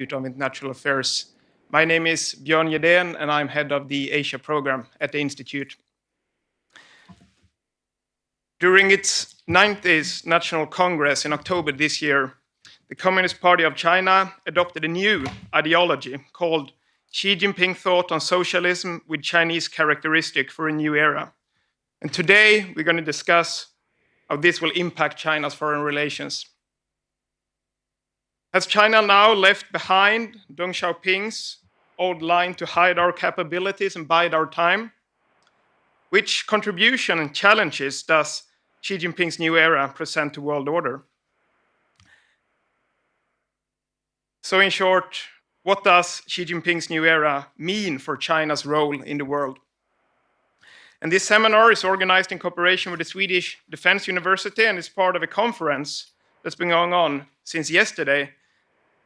of International Affairs. My name is Björn Jerdén, and I'm head of the Asia program at the Institute. During its 90th National Congress in October this year, the Communist Party of China adopted a new ideology called Xi Jinping Thought on Socialism with Chinese characteristic for a new era. And today we're going to discuss how this will impact China's foreign relations. Has China now left behind Deng Xiaoping's old line to hide our capabilities and bide our time? Which contribution and challenges does Xi Jinping's new era present to world order? So in short, what does Xi Jinping's new era mean for China's role in the world? And this seminar is organized in cooperation with the Swedish Defence University and is part of a conference that's been going on since yesterday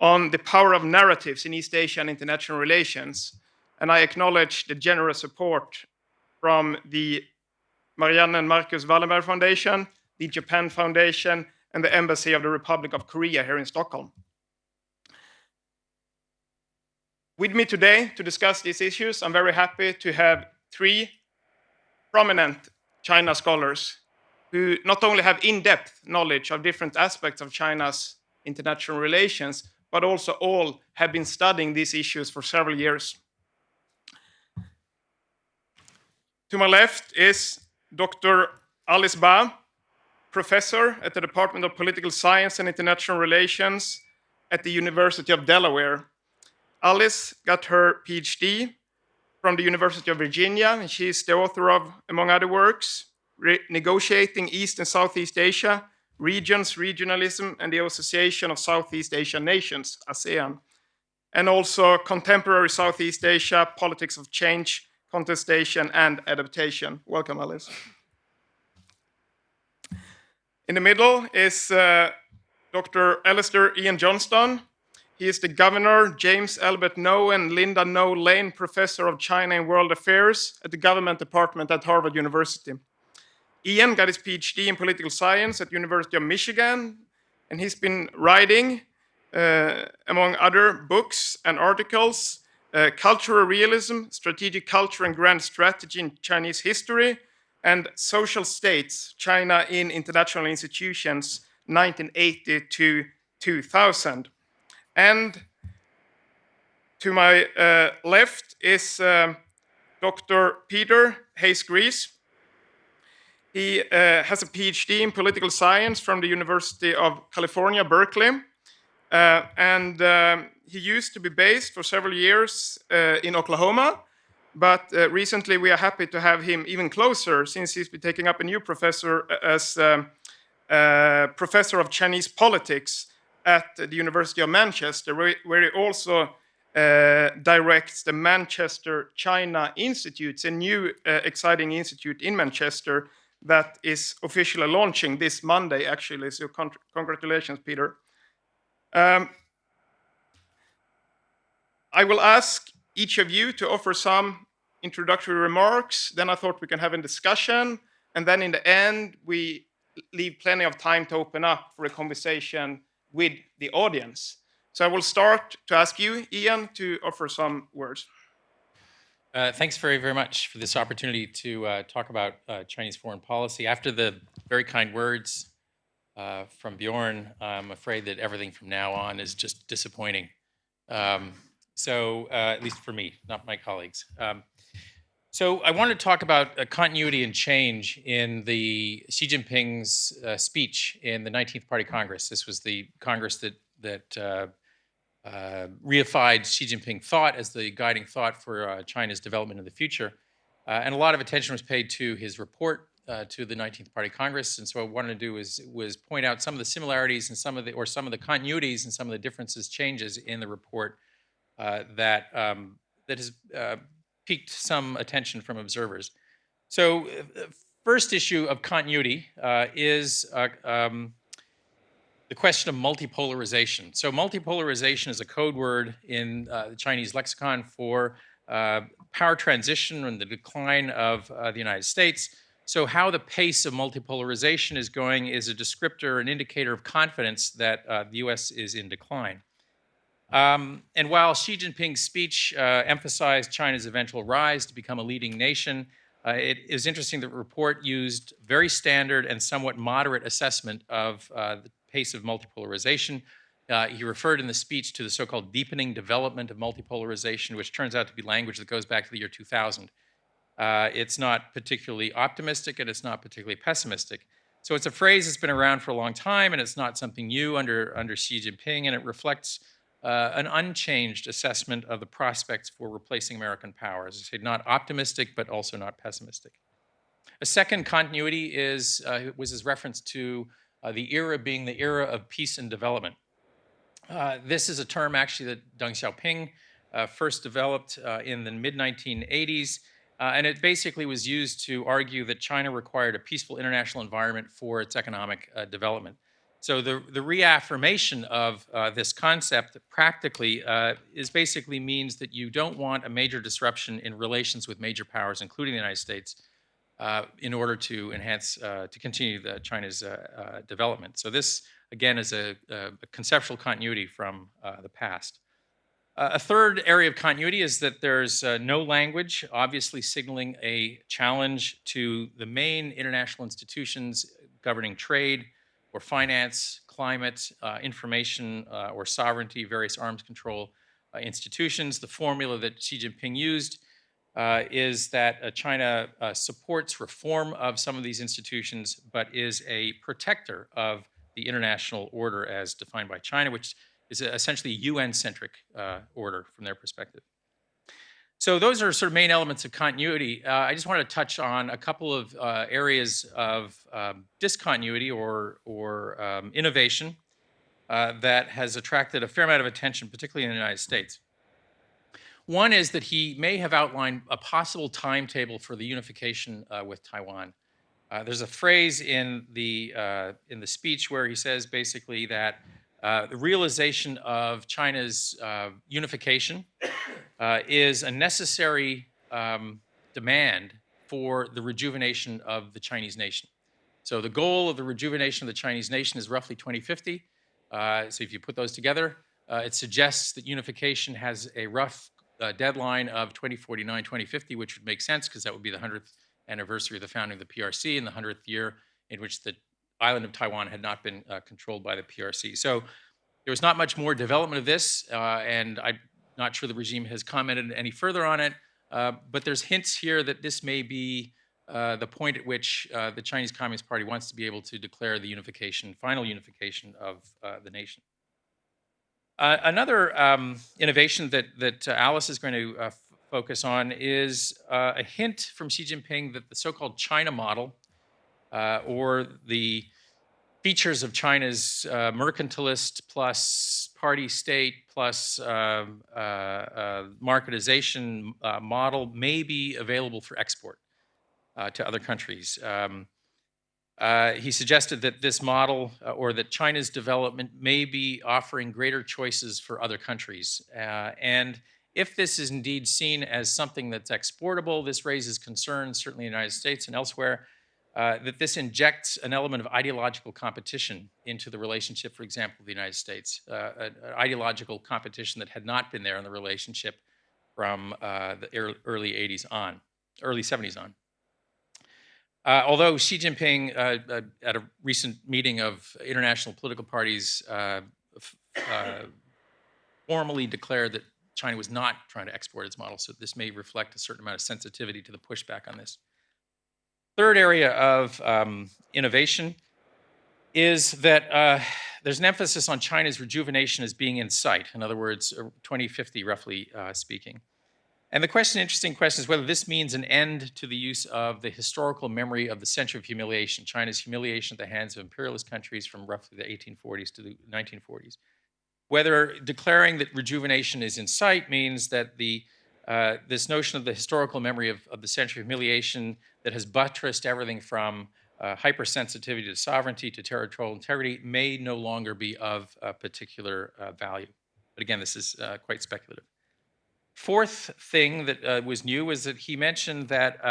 on the power of narratives in East Asia and international relations. And I acknowledge the generous support from the Marianne and Marcus Wallenberg Foundation, the Japan Foundation, and the Embassy of the Republic of Korea here in Stockholm. With me today to discuss these issues, I'm very happy to have three prominent China scholars who not only have in-depth knowledge of different aspects of China's international relations, but also all have been studying these issues for several years. To my left is Dr. Alice Ba, professor at the Department of Political Science and International Relations at the University of Delaware. Alice got her PhD from the University of Virginia, and she is the author of, among other works, Negotiating East and Southeast Asia, Regions, Regionalism, and the Association of Southeast Asian Nations, ASEAN, and also Contemporary Southeast Asia, Politics of Change, Contestation, and Adaptation. Welcome, Alice. In the middle is Dr. Alastair Iain Johnston. He is the Governor James Albert Noe and Linda Noe Lane Professor of China and World Affairs at the Government Department at Harvard University. Iain got his PhD in political science at the University of Michigan, and he's been writing, among other books and articles, Cultural Realism, Strategic Culture and Grand Strategy in Chinese History, and Social States, China in International Institutions, 1980 to 2000. And to my left is Dr. Peter Hayes Gries. He has a PhD in political science from the University of California, Berkeley. And he used to be based for several years in Oklahoma. But recently we are happy to have him even closer since he's been taking up a new professor as Professor of Chinese Politics at the University of Manchester, where he also directs the Manchester China Institute, a new exciting institute in Manchester that is officially launching this Monday, actually. So congratulations, Peter. I will ask each of you to offer some introductory remarks. Then I thought we can have a discussion. And then in the end, we leave plenty of time to open up for a conversation with the audience. So I will start to ask you, Iain, to offer some words. Thanks very, very much for this opportunity to talk about Chinese foreign policy. After the very kind words from Björn, I'm afraid that everything from now on is just disappointing. At least for me, not my colleagues. So I want to talk about continuity and change in the Xi Jinping's speech in the 19th Party Congress. This was the Congress that reified Xi Jinping Thought as the guiding thought for China's development in the future. And a lot of attention was paid to his report to the 19th Party Congress. And so what I wanted to do was point out some of the similarities and some of the continuities and some of the differences, changes in the report that has piqued some attention from observers. So first issue of continuity is the question of multipolarization. So multipolarization is a code word in the Chinese lexicon for power transition and the decline of the United States. So how the pace of multipolarization is going is a descriptor, an indicator of confidence that the US is in decline. And while Xi Jinping's speech emphasized China's eventual rise to become a leading nation, it is interesting that the report used very standard and somewhat moderate assessment of the pace of multipolarization. He referred in the speech to the so-called deepening development of multipolarization, which turns out to be language that goes back to the year 2000. It's not particularly optimistic and it's not particularly pessimistic. So it's a phrase that's been around for a long time, and it's not something new under Xi Jinping, and it reflects an unchanged assessment of the prospects for replacing American power. As I say, not optimistic, but also not pessimistic. A second continuity was his reference to the era being the era of peace and development. This is a term actually that Deng Xiaoping first developed in the mid-1980s, and it basically was used to argue that China required a peaceful international environment for its economic development. So the reaffirmation of this concept practically basically means that you don't want a major disruption in relations with major powers, including the United States, in order to enhance, to continue China's development. So this, again, is a conceptual continuity from the past. A third area of continuity is that there's no language, obviously signaling a challenge to the main international institutions governing trade or finance, climate, information, or sovereignty, various arms control institutions. The formula that Xi Jinping used is that China supports reform of some of these institutions, but is a protector of the international order as defined by China, which is essentially a UN-centric order from their perspective. So those are sort of main elements of continuity. I just wanted to touch on a couple of areas of discontinuity or innovation that has attracted a fair amount of attention, particularly in the United States. One is that he may have outlined a possible timetable for the unification with Taiwan. There's a phrase in the speech where he says basically that the realization of China's unification is a necessary demand for the rejuvenation of the Chinese nation. So the goal of the rejuvenation of the Chinese nation is roughly 2050. So if you put those together, it suggests that unification has a rough deadline of 2049, 2050, which would make sense because that would be the 100th anniversary of the founding of the PRC and the 100th year in which the island of Taiwan had not been controlled by the PRC. So there was not much more development of this, and I'm not sure the regime has commented any further on it, but there's hints here that this may be the point at which the Chinese Communist Party wants to be able to declare the unification, final unification of the nation. Another innovation that Alice is going to focus on is a hint from Xi Jinping that the so-called China model, or the features of China's mercantilist plus party state plus marketization model may be available for export to other countries. He suggested that this model, or that China's development, may be offering greater choices for other countries. And if this is indeed seen as something that's exportable, this raises concerns, certainly in the United States and elsewhere, that this injects an element of ideological competition into the relationship, for example, with the United States, an ideological competition that had not been there in the relationship from the early 80s on, early 70s on. Although Xi Jinping, at a recent meeting of international political parties, formally declared that China was not trying to export its model, so this may reflect a certain amount of sensitivity to the pushback on this. Third area of innovation is that there's an emphasis on China's rejuvenation as being in sight. In other words, 2050, roughly speaking. And the interesting question is whether this means an end to the use of the historical memory of the century of humiliation, China's humiliation at the hands of imperialist countries from roughly the 1840s to the 1940s. Whether declaring that rejuvenation is in sight means that this notion of the historical memory of the century of humiliation that has buttressed everything from hypersensitivity to sovereignty to territorial integrity may no longer be of particular value. But again, this is quite speculative. Fourth thing that was new was that he mentioned that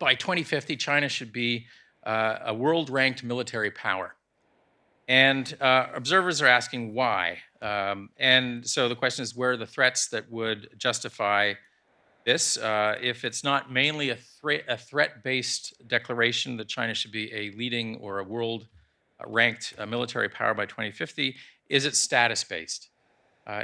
by 2050, China should be a world-ranked military power. And observers are asking why. And so the question is, where are the threats that would justify this? If it's not mainly a threat-based declaration that China should be a leading or a world-ranked military power by 2050, is it status-based?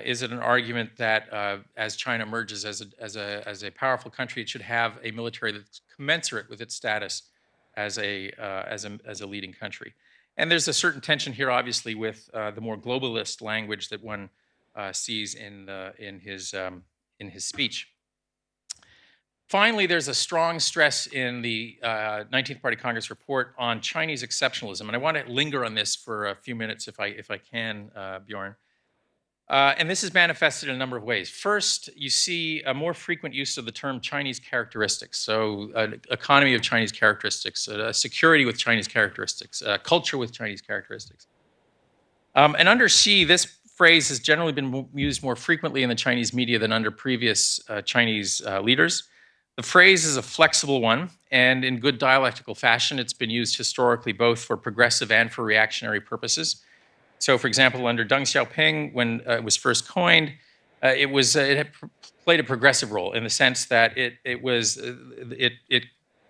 Is it an argument that as China emerges as a powerful country, it should have a military that's commensurate with its status as a leading country? And there's a certain tension here, obviously, with the more globalist language that one sees in his speech. Finally, there's a strong stress in the 19th Party Congress report on Chinese exceptionalism, and I want to linger on this for a few minutes, if I can, Bjorn. And this is manifested in a number of ways. First, you see a more frequent use of the term Chinese characteristics. So an economy of Chinese characteristics, a security with Chinese characteristics, a culture with Chinese characteristics. And under Xi, this phrase has generally been used more frequently in the Chinese media than under previous Chinese leaders. The phrase is a flexible one, and in good dialectical fashion, it's been used historically both for progressive and for reactionary purposes. So, for example, under Deng Xiaoping, when it was first coined, it had played a progressive role in the sense that it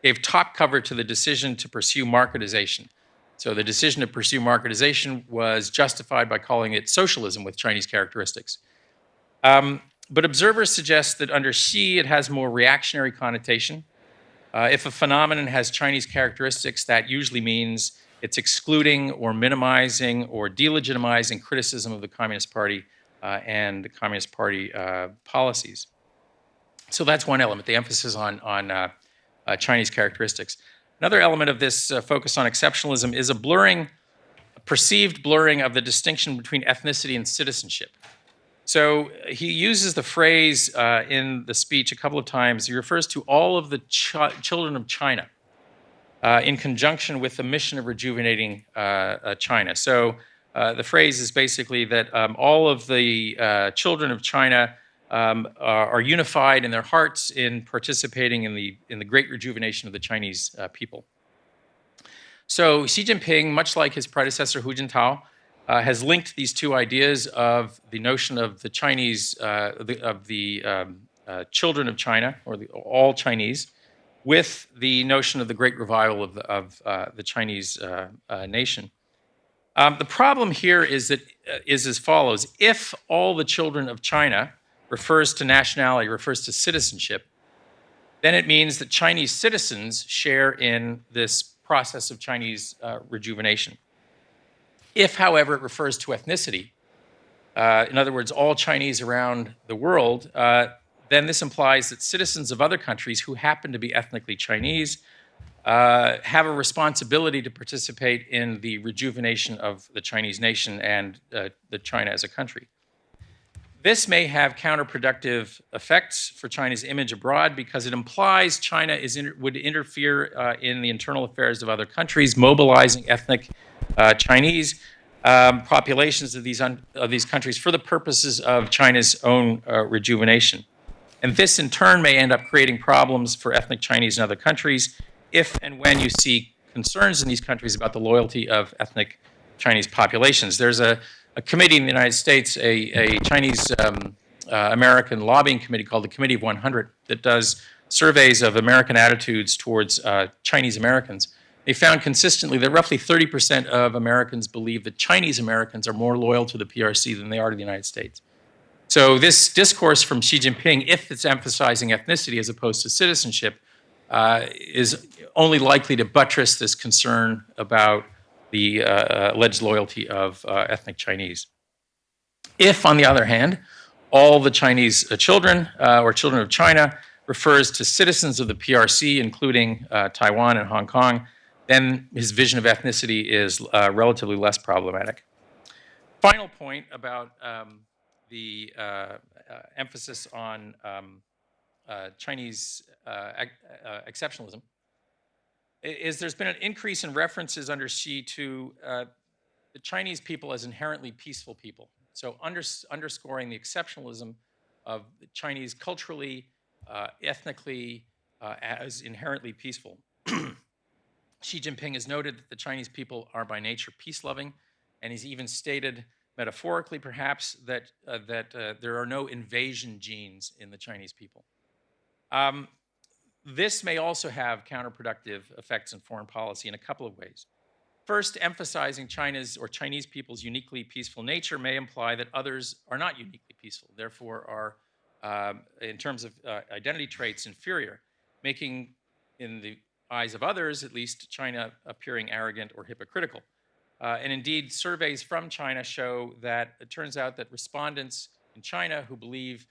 gave top cover to the decision to pursue marketization. So the decision to pursue marketization was justified by calling it socialism with Chinese characteristics. But observers suggest that under Xi, it has more reactionary connotation. If a phenomenon has Chinese characteristics, that usually means it's excluding or minimizing or delegitimizing criticism of the Communist Party and the Communist Party policies. So that's one element, the emphasis on Chinese characteristics. Another element of this focus on exceptionalism is a perceived blurring of the distinction between ethnicity and citizenship. So he uses the phrase in the speech a couple of times. He refers to all of the children of China in conjunction with the mission of rejuvenating China. So the phrase is basically that all of the children of China are unified in their hearts in participating in the great rejuvenation of the Chinese people. So Xi Jinping, much like his predecessor Hu Jintao, has linked these two ideas of the notion of the Chinese, children of China, or all Chinese, with the notion of the great revival of the Chinese nation. The problem here is as follows. If all the children of China refers to nationality, refers to citizenship, then it means that Chinese citizens share in this process of Chinese rejuvenation. If, however, it refers to ethnicity, in other words, all Chinese around the world, then this implies that citizens of other countries who happen to be ethnically Chinese have a responsibility to participate in the rejuvenation of the Chinese nation and the China as a country. This may have counterproductive effects for China's image abroad because it implies China would interfere in the internal affairs of other countries, mobilizing ethnic Chinese populations of these countries for the purposes of China's own rejuvenation. And this, in turn, may end up creating problems for ethnic Chinese in other countries if and when you see concerns in these countries about the loyalty of ethnic Chinese populations. There's a committee in the United States, a Chinese American lobbying committee called the Committee of 100 that does surveys of American attitudes towards Chinese Americans. They found consistently that roughly 30% of Americans believe that Chinese Americans are more loyal to the PRC than they are to the United States. So this discourse from Xi Jinping, if it's emphasizing ethnicity as opposed to citizenship, is only likely to buttress this concern about the alleged loyalty of ethnic Chinese. If, on the other hand, all the Chinese children or children of China refers to citizens of the PRC, including Taiwan and Hong Kong, then his vision of ethnicity is relatively less problematic. Final point about the emphasis on Chinese exceptionalism is there's been an increase in references under Xi to the Chinese people as inherently peaceful people. So underscoring the exceptionalism of the Chinese culturally, ethnically, as inherently peaceful. Xi Jinping has noted that the Chinese people are by nature peace-loving, and he's even stated metaphorically perhaps, that there are no invasion genes in the Chinese people. This may also have counterproductive effects in foreign policy in a couple of ways. First, emphasizing China's or Chinese people's uniquely peaceful nature may imply that others are not uniquely peaceful, therefore are, in terms of identity traits, inferior, making, in the eyes of others at least, China appearing arrogant or hypocritical. And indeed, surveys from China show that it turns out that respondents in China who believe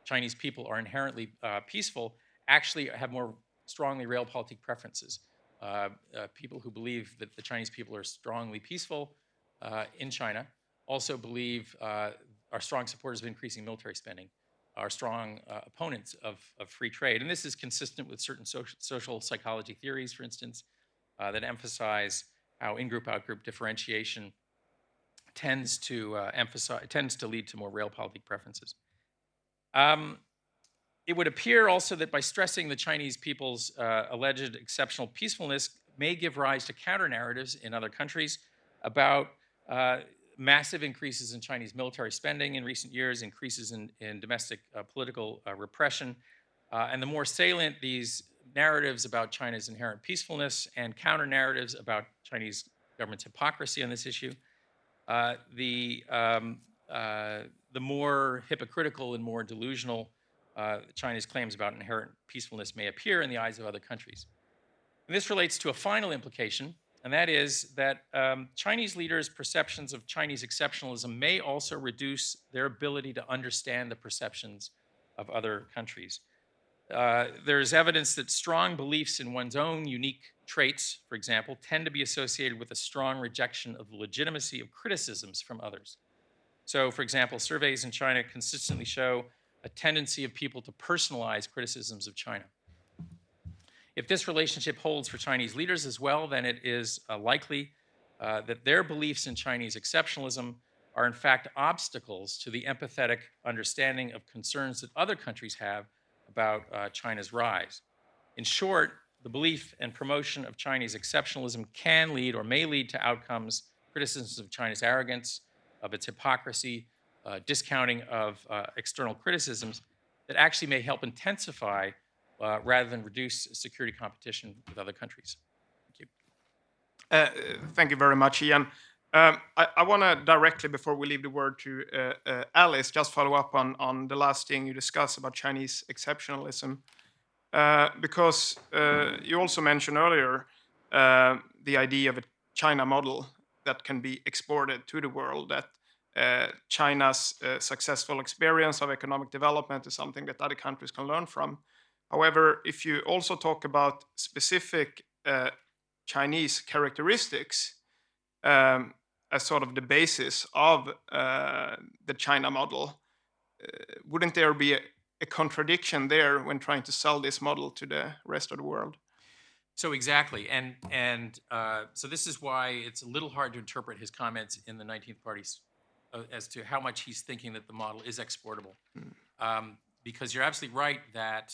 Chinese people are inherently peaceful actually have more strongly realpolitik preferences. People who believe that the Chinese people are strongly peaceful in China also believe are strong supporters of increasing military spending, are strong opponents of free trade. And this is consistent with certain social psychology theories, for instance, that emphasize how in-group, out-group differentiation tends to lead to more realpolitik preferences. It would appear also that by stressing the Chinese people's alleged exceptional peacefulness may give rise to counter-narratives in other countries about massive increases in Chinese military spending in recent years, increases in domestic political repression. And the more salient these narratives about China's inherent peacefulness and counter-narratives about Chinese government's hypocrisy on this issue, the more hypocritical and more delusional China's claims about inherent peacefulness may appear in the eyes of other countries. And this relates to a final implication, and that is that Chinese leaders' perceptions of Chinese exceptionalism may also reduce their ability to understand the perceptions of other countries. There's evidence that strong beliefs in one's own unique traits, for example, tend to be associated with a strong rejection of the legitimacy of criticisms from others. So, for example, surveys in China consistently show a tendency of people to personalize criticisms of China. If this relationship holds for Chinese leaders as well, then it is likely that their beliefs in Chinese exceptionalism are in fact obstacles to the empathetic understanding of concerns that other countries have about China's rise. In short, the belief and promotion of Chinese exceptionalism can lead or may lead to outcomes, criticisms of China's arrogance, of its hypocrisy, discounting of external criticisms that actually may help intensify rather than reduce security competition with other countries. Thank you. Thank you very much, Iain. I want to directly, before we leave the word to Alice, just follow up on the last thing you discussed about Chinese exceptionalism. Because you also mentioned earlier the idea of a China model that can be exported to the world, that China's successful experience of economic development is something that other countries can learn from. However, if you also talk about specific Chinese characteristics as sort of the basis of the China model, wouldn't there be a contradiction there when trying to sell this model to the rest of the world? So exactly, and so this is why it's a little hard to interpret his comments in the 19th Party as to how much he's thinking that the model is exportable. Because you're absolutely right that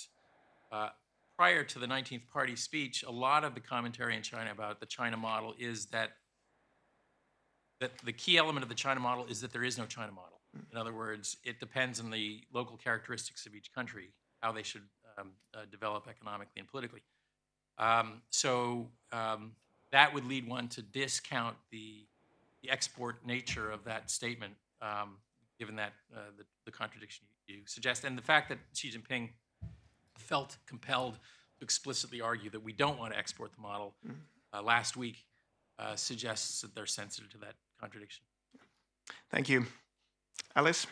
prior to the 19th Party speech, a lot of the commentary in China about the China model is that the key element of the China model is that there is no China model. In other words, it depends on the local characteristics of each country, how they should develop economically and politically. So that would lead one to discount the export nature of that statement, given that the contradiction you suggest, and the fact that Xi Jinping felt compelled to explicitly argue that we don't want to export the model last week suggests that they're sensitive to that contradiction. Thank you. Alice?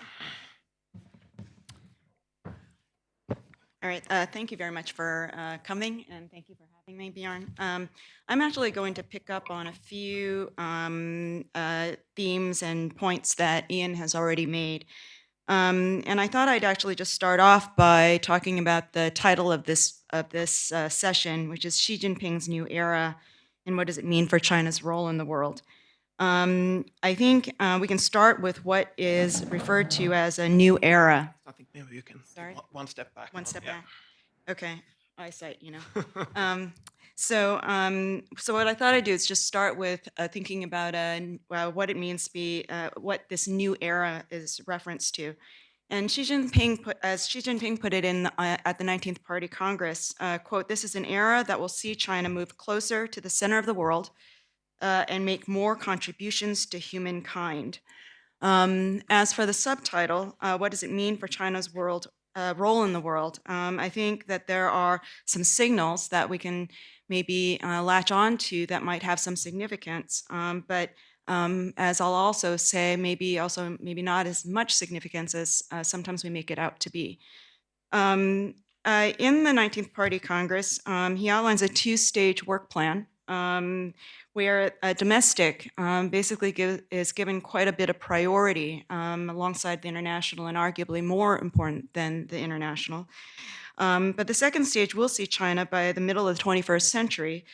All right, thank you very much for coming, and thank you for having me, Björn. I'm actually going to pick up on a few themes and points that Iain has already made. And I thought I'd actually just start off by talking about the title of this session, which is Xi Jinping's New Era, and what does it mean for China's role in the world. I think we can start with what is referred to as a new era. I think maybe you can Sorry? one step back. One step Yeah. back. Okay. eyesight, you know. So what I thought I'd do is just start with thinking about what it means to be, what this new era is reference to. And as Xi Jinping put it at the 19th Party Congress, quote, "This is an era that will see China move closer to the center of the world and make more contributions to humankind." As for the subtitle, what does it mean for China's role in the world? I think that there are some signals that we can maybe latch on to that might have some significance, but as I'll also say, maybe not as much significance as sometimes we make it out to be. In the 19th Party Congress, he outlines a two-stage work plan where domestic basically is given quite a bit of priority alongside the international, and arguably more important than the international. But the second stage will see China by the middle of the 21st century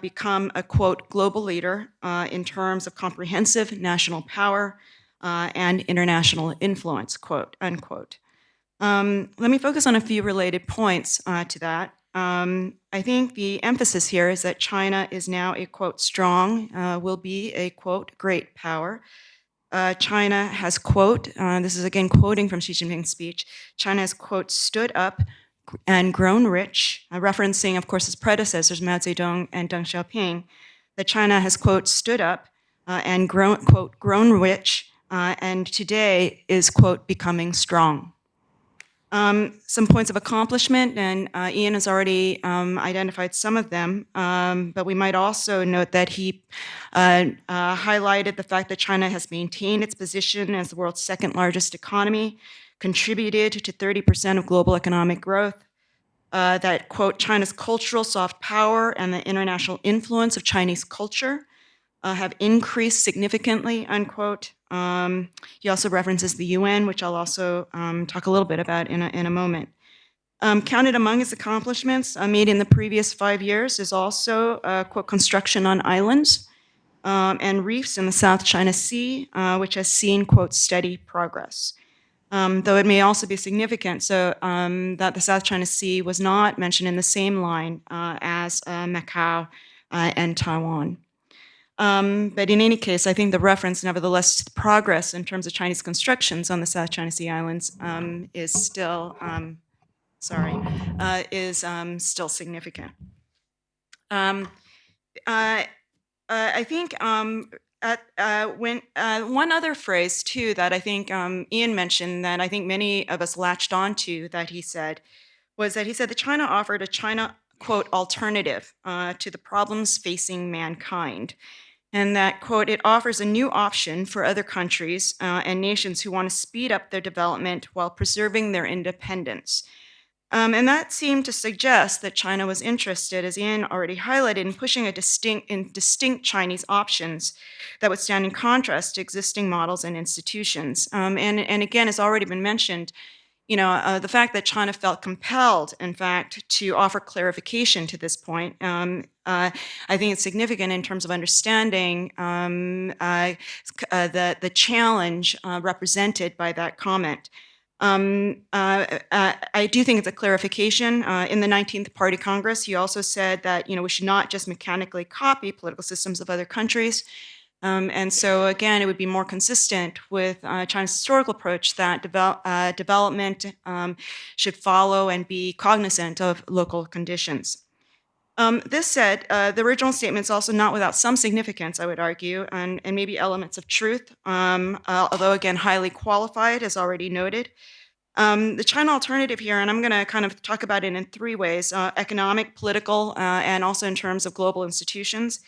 become a, quote, global leader in terms of comprehensive national power and international influence, quote, unquote. Let me focus on a few related points to that. I think the emphasis here is that China is now a, quote, strong, will be a, quote, great power. China has, quote, this is again quoting from Xi Jinping's speech, China has, quote, stood up and grown rich, referencing, of course, his predecessors, Mao Zedong and Deng Xiaoping, that China has, quote, stood up and grown, quote, grown rich, and today is, quote, becoming strong. Some points of accomplishment, and Iain has already identified some of them, but we might also note that he highlighted the fact that China has maintained its position as the world's second largest economy, contributed to 30% of global economic growth, that, quote, China's cultural soft power and the international influence of Chinese culture have increased significantly, unquote. He also references the UN, which I'll also talk a little bit about in a moment. Counted among his accomplishments made in the previous 5 years is also, quote, construction on islands and reefs in the South China Sea, which has seen, quote, steady progress. Though it may also be significant that the South China Sea was not mentioned in the same line as Macau and Taiwan. But in any case, I think the reference, nevertheless, to the progress in terms of Chinese constructions on the South China Sea Islands is still, still significant. I think one other phrase too that I think Iain mentioned that I think many of us latched onto that he said was that he said that China offered a China, quote, alternative to the problems facing mankind. And that, quote, it offers a new option for other countries and nations who want to speed up their development while preserving their independence. And that seemed to suggest that China was interested, as Iain already highlighted, in pushing distinct Chinese options that would stand in contrast to existing models and institutions. And again, as already been mentioned, the fact that China felt compelled, in fact, to offer clarification to this point, I think it's significant in terms of understanding the challenge represented by that comment. I do think it's a clarification. In the 19th Party Congress, he also said that we should not just mechanically copy political systems of other countries. And so, again, it would be more consistent with China's historical approach that development should follow and be cognizant of local conditions. This said, the original statement is also not without some significance, I would argue, and maybe elements of truth, although, again, highly qualified, as already noted. The China alternative here, and I'm going to kind of talk about it in 3 ways, economic, political, and also in terms of global institutions.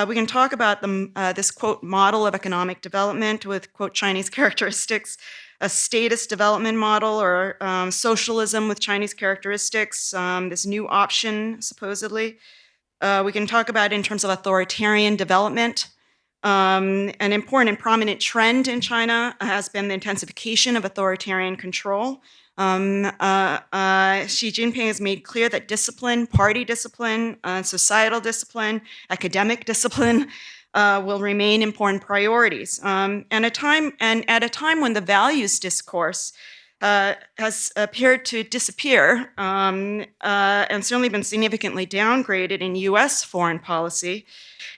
We can talk about this, quote, model of economic development with, quote, Chinese characteristics, a statist development model, or socialism with Chinese characteristics, this new option, supposedly. We can talk about it in terms of authoritarian development. An important and prominent trend in China has been the intensification of authoritarian control. Xi Jinping has made clear that discipline, party discipline, societal discipline, academic discipline will remain important priorities. And at a time when the values discourse has appeared to disappear and certainly been significantly downgraded in U.S. foreign policy.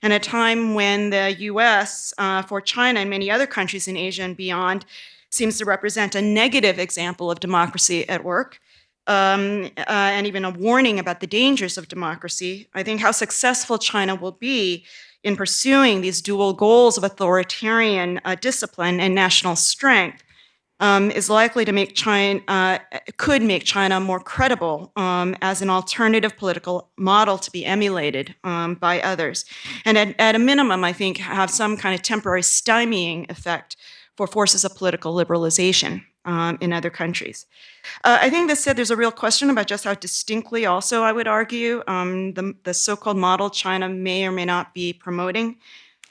And a time when the U.S. For China and many other countries in Asia and beyond seems to represent a negative example of democracy at work, and even a warning about the dangers of democracy. I think how successful China will be in pursuing these dual goals of authoritarian discipline and national strength is likely to make China, could make China more credible as an alternative political model to be emulated by others. And at a minimum, I think, have some kind of temporary stymieing effect for forces of political liberalization in other countries. I think this said, there's a real question about just how distinctly also, I would argue, the so-called model China may or may not be promoting.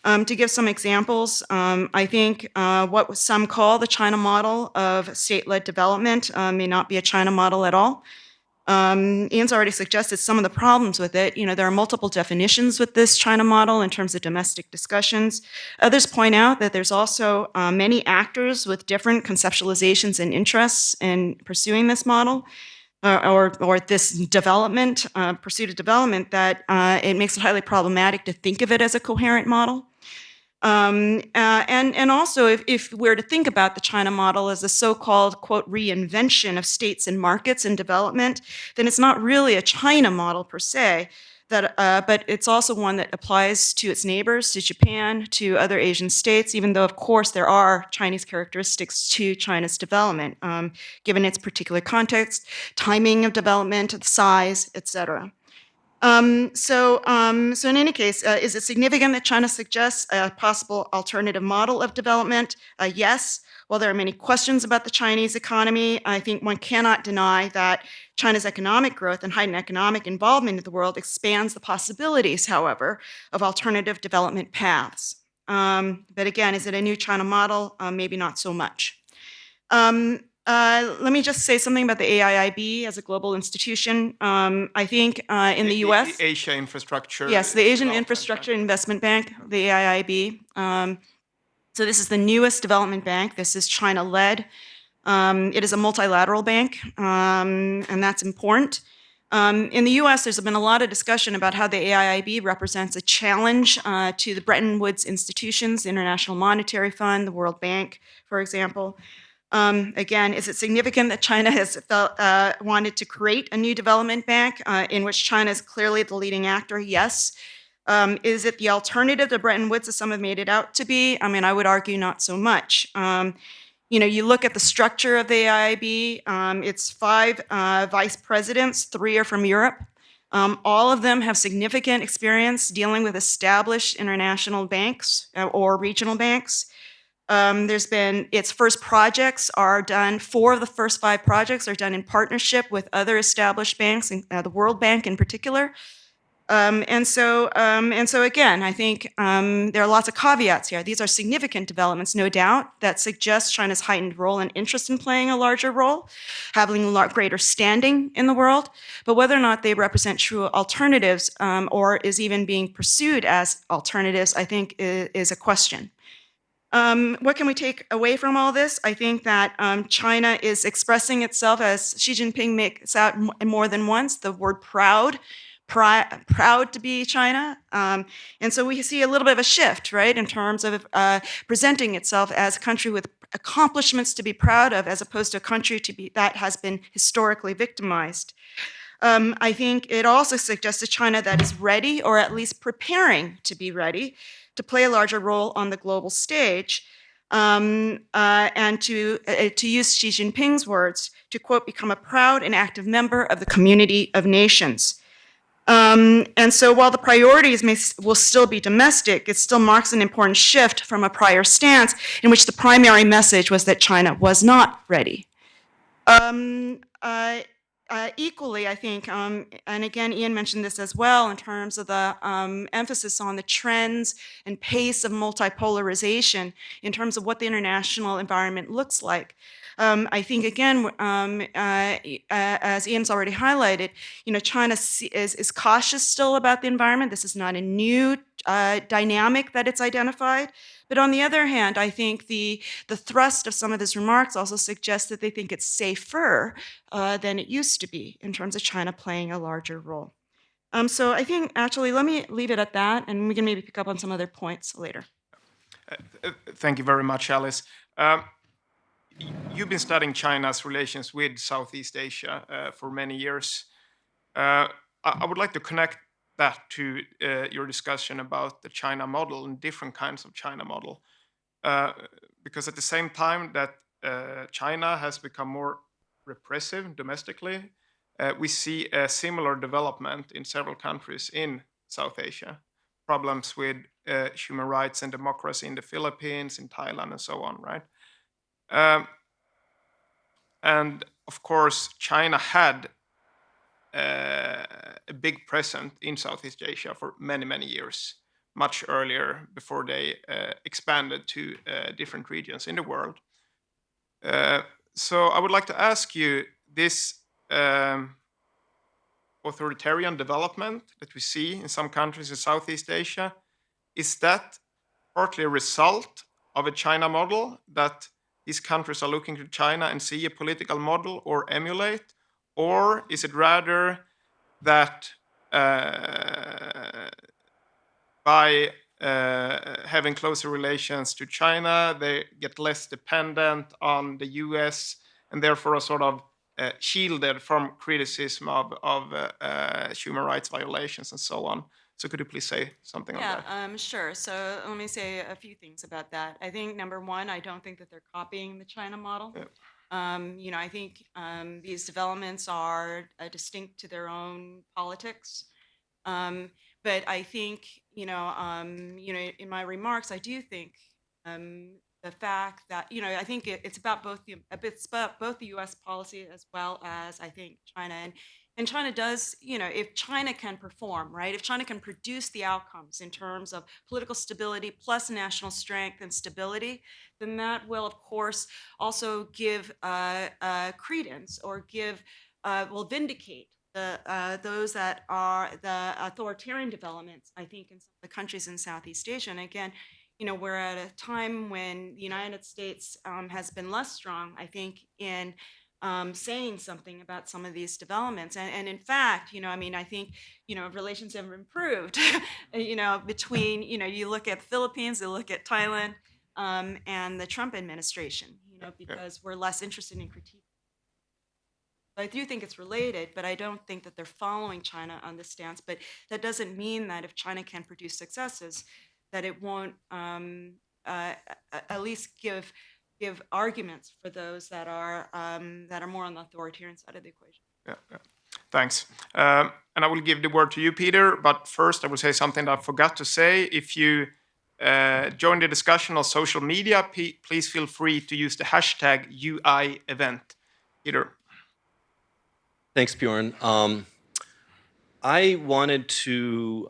To give some examples, I think what some call the China model of state-led development may not be a China model at all. Iain's already suggested some of the problems with it. You know, there are multiple definitions with this China model in terms of domestic discussions. Others point out that there's also many actors with different conceptualizations and interests in pursuing this model. Or this development, pursuit of development, that it makes it highly problematic to think of it as a coherent model. And also, if we're to think about the China model as a so-called, quote, reinvention of states and markets and development, then it's not really a China model per se, but it's also one that applies to its neighbors, to Japan, to other Asian states, even though, of course, there are Chinese characteristics to China's development, given its particular context, timing of development, size, etc. So in any case, is it significant that China suggests a possible alternative model of development? Yes. While there are many questions about the Chinese economy, I think one cannot deny that China's economic growth and heightened economic involvement in the world expands the possibilities, however, of alternative development paths. But again, is it a new China model? Maybe not so much. Let me just say something about the AIIB as a global institution. I think in the U.S. The Asia Infrastructure. Yes, the Asian Infrastructure Investment Bank, the AIIB. So this is the newest development bank. This is China-led. It is a multilateral bank, and that's important. In the U.S., there's been a lot of discussion about how the AIIB represents a challenge to the Bretton Woods institutions, the International Monetary Fund, the World Bank, for example. Again, is it significant that China has wanted to create a new development bank in which China is clearly the leading actor? Yes. Is it the alternative to Bretton Woods, as some have made it out to be? I mean, I would argue not so much. You know, you look at the structure of the AIIB, it's 5 vice presidents, 3 are from Europe. All of them have significant experience dealing with established international banks or regional banks. There's been, its first projects are done, 4 of the first 5 projects are done in partnership with other established banks, the World Bank in particular. And so again, I think there are lots of caveats here. These are significant developments, no doubt, that suggest China's heightened role and interest in playing a larger role, having a greater standing in the world. But whether or not they represent true alternatives or is even being pursued as alternatives, I think is a question. What can we take away from all this? I think that China is expressing itself, as Xi Jinping makes out more than once, the word proud to be China. And so we see a little bit of a shift, right, in terms of presenting itself as a country with accomplishments to be proud of, as opposed to a country that has been historically victimized. I think it also suggests a China that is ready, or at least preparing to be ready, to play a larger role on the global stage, and to use Xi Jinping's words, to, quote, become a proud and active member of the community of nations. And so while the priorities will still be domestic, it still marks an important shift from a prior stance in which the primary message was that China was not ready. Equally, I think, and again, Iain mentioned this as well, in terms of the emphasis on the trends and pace of multipolarization in terms of what the international environment looks like. I think, again, as Iain's already highlighted, you know, China is cautious still about the environment. This is not a new dynamic that it's identified, But on the other hand, I think the thrust of some of his remarks also suggests that they think it's safer than it used to be in terms of China playing a larger role. So I think actually, let me leave it at that, and we can maybe pick up on some other points later. Thank you very much, Alice. You've been studying China's relations with Southeast Asia for many years. I would like to connect that to your discussion about the China model and different kinds of China model. Because at the same time that China has become more repressive domestically, we see a similar development in several countries in South Asia. Problems with human rights and democracy in the Philippines, in Thailand, and so on, right? And of course, China had a big presence in Southeast Asia for many, many years, much earlier before they expanded to different regions in the world. So I would like to ask you, this authoritarian development that we see in some countries in Southeast Asia, is that partly a result of a China model, that these countries are looking to China and see a political model or emulate? Or is it rather that by having closer relations to China, they get less dependent on the US and therefore are sort of shielded from criticism of human rights violations and so on? So could you please say something on that? Yeah, sure. So let me say a few things about that. I think number one, I don't think that they're copying the China model. Yeah. I think these developments are distinct to their own politics. But I think, in my remarks, I do think the fact that, I think it's about both the U.S. policy as well as, I think, China. And China does, if China can perform, right, if China can produce the outcomes in terms of political stability plus national strength and stability, then that will, of course, also give credence or will vindicate those that are the authoritarian developments, I think, in some of the countries in Southeast Asia. And again, we're at a time when the United States has been less strong, I think, in saying something about some of these developments. And in fact, I think, relations have improved, between, you look at the Philippines, you look at Thailand, and the Trump administration, because we're less interested in critiquing. I do think it's related, but I don't think that they're following China on this stance. But that doesn't mean that if China can produce successes, that it won't at least give arguments for those that are more on the authoritarian side of the equation. Yeah. Thanks. And I will give the word to you, Peter. But first, I will say something that I forgot to say. If you join the discussion on social media, please feel free to use the hashtag #UIEvent. Peter. Thanks, Björn. I wanted to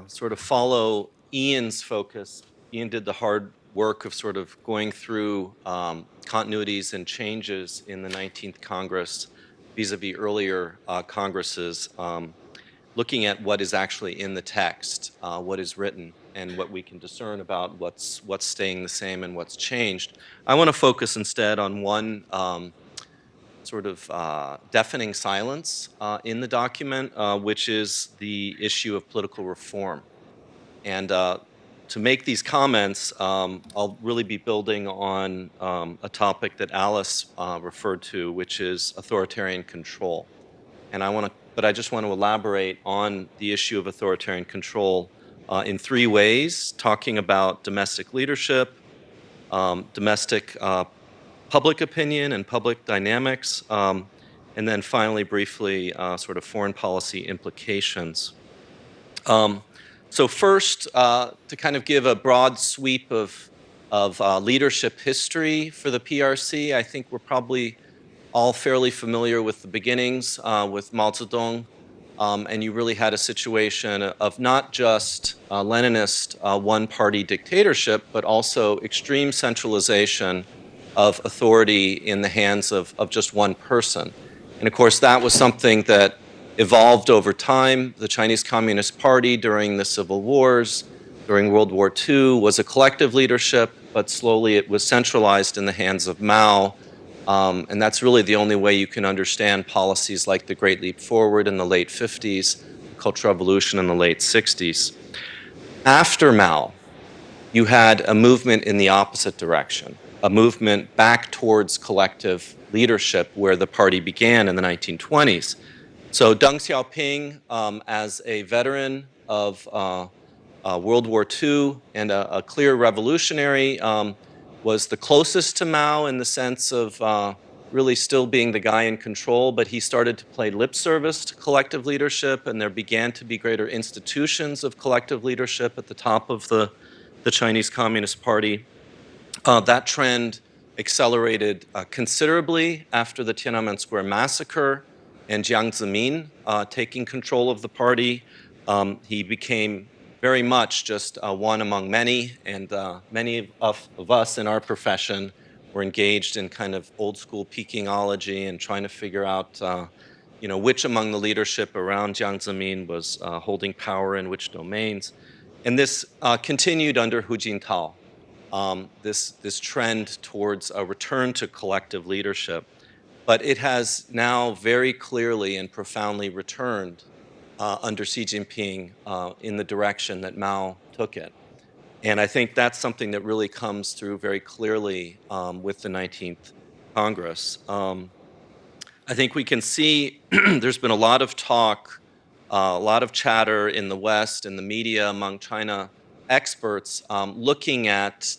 sort of follow Iain's focus. Iain did the hard work of sort of going through continuities and changes in the 19th Congress vis-a-vis earlier Congresses, looking at what is actually in the text, what is written, and what we can discern about what's staying the same and what's changed. I want to focus instead on one sort of deafening silence in the document, which is the issue of political reform. And to make these comments, I'll really be building on a topic that Alice referred to, which is authoritarian control. And I just want to elaborate on the issue of authoritarian control in three ways: talking about domestic leadership, domestic public opinion and public dynamics, and then finally, briefly, sort of foreign policy implications. So first, to kind of give a broad sweep of leadership history for the PRC, I think we're probably all fairly familiar with the beginnings with Mao Zedong, and you really had a situation of not just Leninist one-party dictatorship, but also extreme centralization of authority in the hands of just one person. And of course, that was something that evolved over time. The Chinese Communist Party during the civil wars during World War II was a collective leadership, but slowly it was centralized in the hands of Mao. And that's really the only way you can understand policies like the Great Leap Forward in the late 50s, the Cultural Revolution in the late 60s. After Mao, you had a movement in the opposite direction, a movement back towards collective leadership where the party began in the 1920s. So Deng Xiaoping, as a veteran of World War II and a clear revolutionary, was the closest to Mao in the sense of really still being the guy in control, but he started to play lip service to collective leadership, and there began to be greater institutions of collective leadership at the top of the Chinese Communist Party. That trend accelerated considerably after the Tiananmen Square massacre and Jiang Zemin taking control of the party. He became very much just one among many, and many of us in our profession were engaged in kind of old school Pekingology and trying to figure out which among the leadership around Jiang Zemin was holding power in which domains. And this continued under Hu Jintao, this trend towards a return to collective leadership. But it has now very clearly and profoundly returned under Xi Jinping in the direction that Mao took it. And I think that's something that really comes through very clearly with the 19th Congress. I think we can see there's been a lot of talk, a lot of chatter in the West, in the media, among China experts, looking at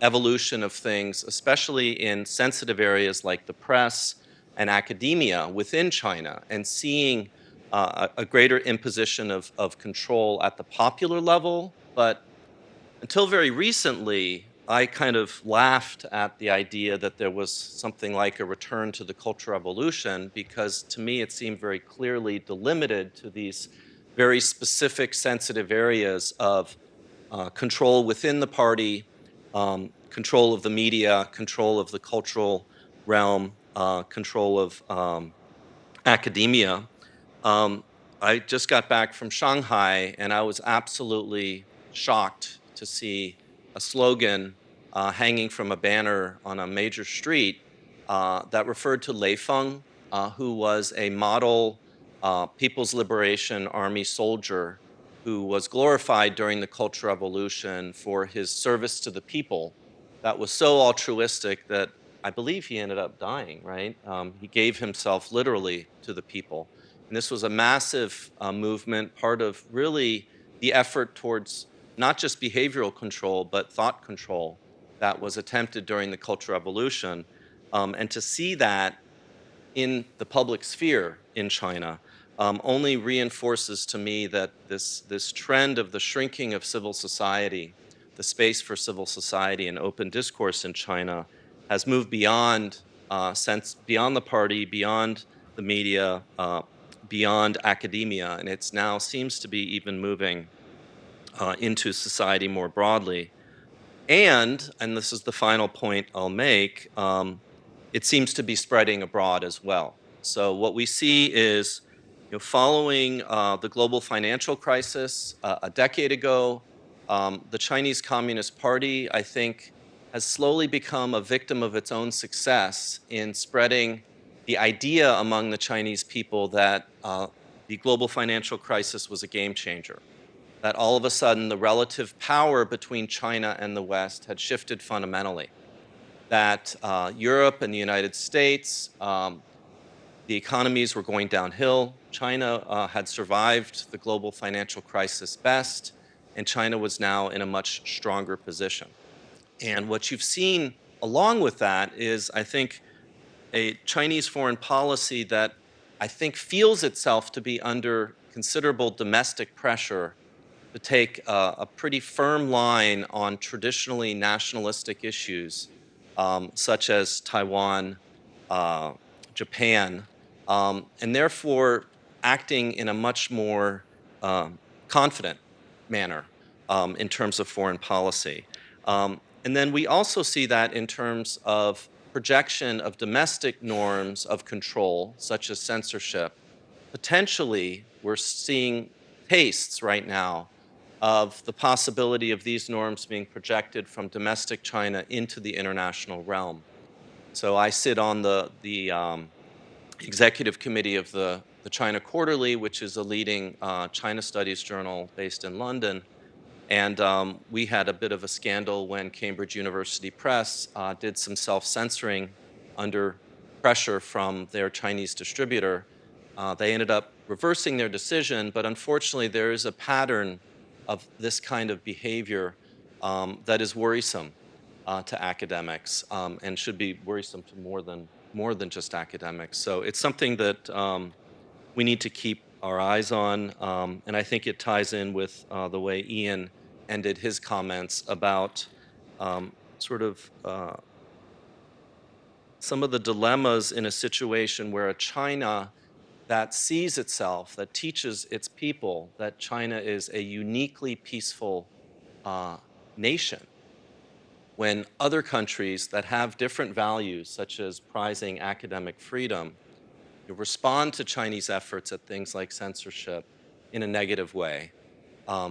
evolution of things, especially in sensitive areas like the press and academia within China, and seeing a greater imposition of control at the popular level. But until very recently, I kind of laughed at the idea that there was something like a return to the Cultural Revolution, because to me it seemed very clearly delimited to these very specific sensitive areas of control within the party, control of the media, control of the cultural realm, control of academia. I just got back from Shanghai, and I was absolutely shocked to see a slogan hanging from a banner on a major street that referred to Lei Feng, who was a model People's Liberation Army soldier who was glorified during the Cultural Revolution for his service to the people that was so altruistic that I believe he ended up dying, right? He gave himself literally to the people. And this was a massive movement, part of really the effort towards not just behavioral control, but thought control that was attempted during the Cultural Revolution. And to see that in the public sphere in China only reinforces to me that this trend of the shrinking of civil society, the space for civil society and open discourse in China, has moved beyond beyond the party, beyond the media, beyond academia, and it's now seems to be even moving into society more broadly. And this is the final point I'll make, it seems to be spreading abroad as well. So what we see is, following the global financial crisis a decade ago, the Chinese Communist Party, I think, has slowly become a victim of its own success in spreading the idea among the Chinese people that the global financial crisis was a game changer, that all of a sudden the relative power between China and the West had shifted fundamentally, that Europe and the United States, the economies were going downhill. China had survived the global financial crisis best, and China was now in a much stronger position. And what you've seen along with that is, I think, a Chinese foreign policy that I think feels itself to be under considerable domestic pressure to take a pretty firm line on traditionally nationalistic issues, such as Taiwan, Japan, and therefore acting in a much more confident manner in terms of foreign policy. And then we also see that in terms of projection of domestic norms of control, such as censorship. Potentially, we're seeing tastes right now of the possibility of these norms being projected from domestic China into the international realm. So I sit on the executive committee of the China Quarterly, which is a leading China studies journal based in London. And we had a bit of a scandal when Cambridge University Press did some self-censoring under pressure from their Chinese distributor. They ended up reversing their decision, but unfortunately there is a pattern of this kind of behavior that is worrisome to academics and should be worrisome to more than just academics. So it's something that we need to keep our eyes on, and I think it ties in with the way Iain ended his comments about sort of some of the dilemmas in a situation where a China that sees itself, that teaches its people that China is a uniquely peaceful nation, when other countries that have different values, such as prizing academic freedom, respond to Chinese efforts at things like censorship in a negative way.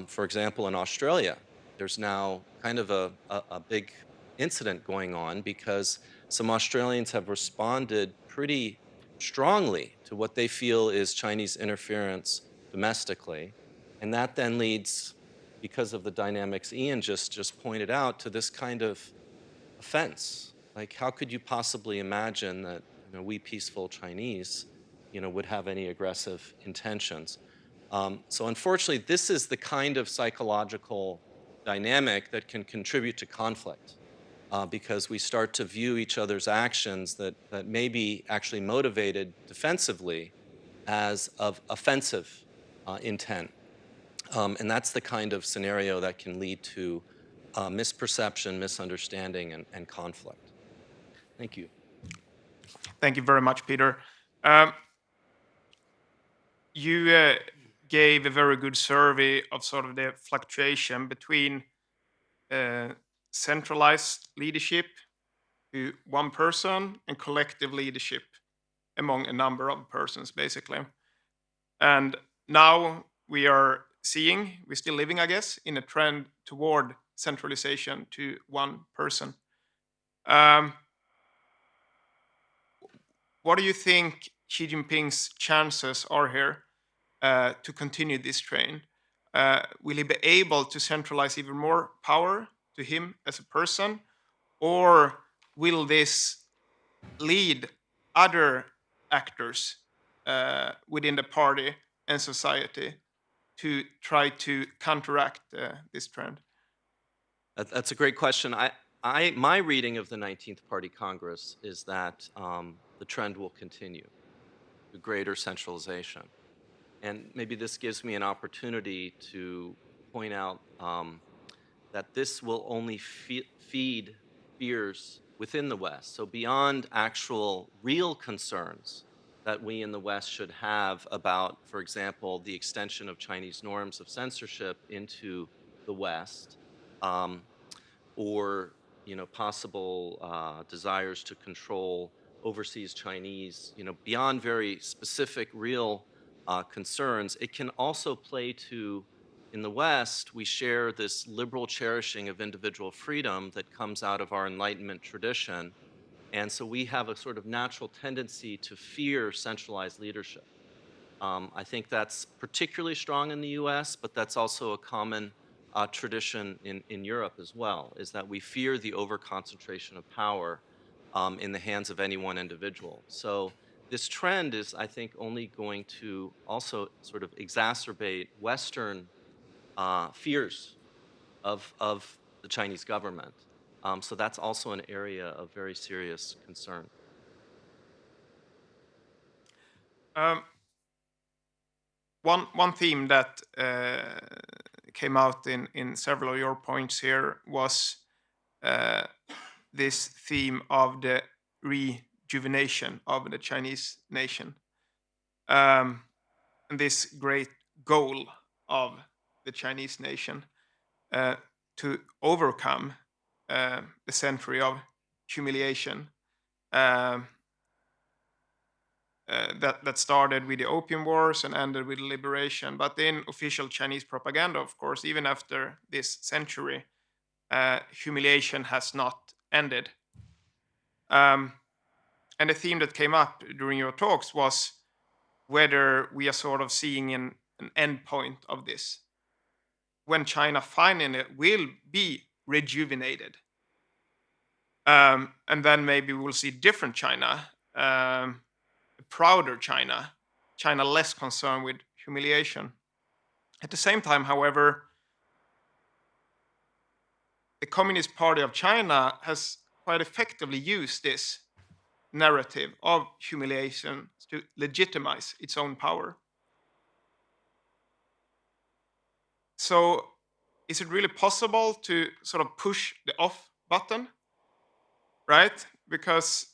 For example, in Australia, there's now kind of a big incident going on because some Australians have responded pretty strongly to what they feel is Chinese interference domestically. And that then leads, because of the dynamics Iain just pointed out, to this kind of offense. Like, how could you possibly imagine that we peaceful Chinese would have any aggressive intentions? So unfortunately, this is the kind of psychological dynamic that can contribute to conflict because we start to view each other's actions that may be actually motivated defensively as of offensive intent. And that's the kind of scenario that can lead to misperception, misunderstanding, and conflict. Thank you. Thank you very much, Peter. You gave a very good survey of sort of the fluctuation between centralized leadership to one person and collective leadership among a number of persons, basically. And now we're still living, I guess, in a trend toward centralization to one person. What do you think Xi Jinping's chances are here to continue this trend? Will he be able to centralize even more power to him as a person? Or will this lead other actors within the party and society to try to counteract this trend? That's a great question. My reading of the 19th Party Congress is that the trend will continue to greater centralization. And maybe this gives me an opportunity to point out that this will only feed fears within the West. So beyond actual real concerns that we in the West should have about, for example, the extension of Chinese norms of censorship into the West, or possible desires to control overseas Chinese, beyond very specific real concerns, it can also play to, in the West, we share this liberal cherishing of individual freedom that comes out of our Enlightenment tradition. And so we have a sort of natural tendency to fear centralized leadership. I think that's particularly strong in the US, but that's also a common tradition in Europe as well, is that we fear the overconcentration of power in the hands of any one individual. So this trend is, I think, only going to also sort of exacerbate Western fears of the Chinese government. So that's also an area of very serious concern. One theme that came out in several of your points here was this theme of the rejuvenation of the Chinese nation, and this great goal of the Chinese nation to overcome the century of humiliation, that started with the Opium Wars and ended with liberation. But in official Chinese propaganda, of course, even after this century, humiliation has not ended. And the theme that came up during your talks was whether we are sort of seeing an end point of this, when China finally will be rejuvenated. And then maybe we'll see different China, a prouder China, China less concerned with humiliation. At the same time, however, the Communist Party of China has quite effectively used this narrative of humiliation to legitimize its own power. So is it really possible to sort of push the off button, right? Because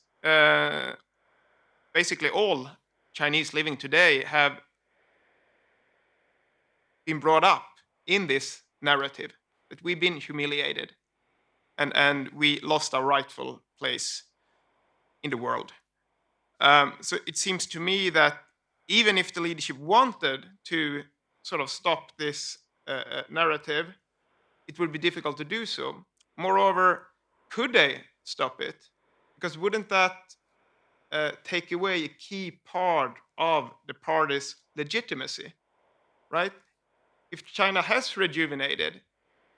basically all Chinese living today have been brought up in this narrative that we've been humiliated and we lost our rightful place in the world. So it seems to me that even if the leadership wanted to sort of stop this narrative, it would be difficult to do so. Moreover, could they stop it? Because wouldn't that take away a key part of the party's legitimacy, right? If China has rejuvenated,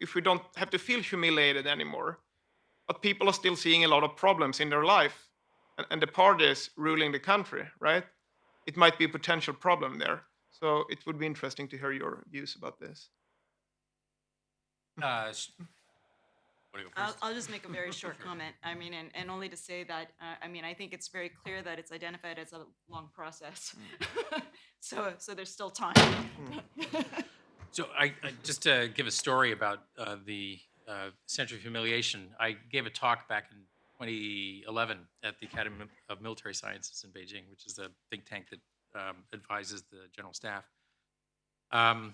if we don't have to feel humiliated anymore, but people are still seeing a lot of problems in their life, and the party is ruling the country, right? It might be a potential problem there. So it would be interesting to hear your views about this. Want to go first? I'll just make a very short comment. I mean, and only to say that, I mean, I think it's very clear that it's identified as a long process. So there's still time. So I just to give a story about the Century of Humiliation. I gave a talk back in 2011 at the Academy of Military Sciences in Beijing, which is a think tank that advises the general staff. I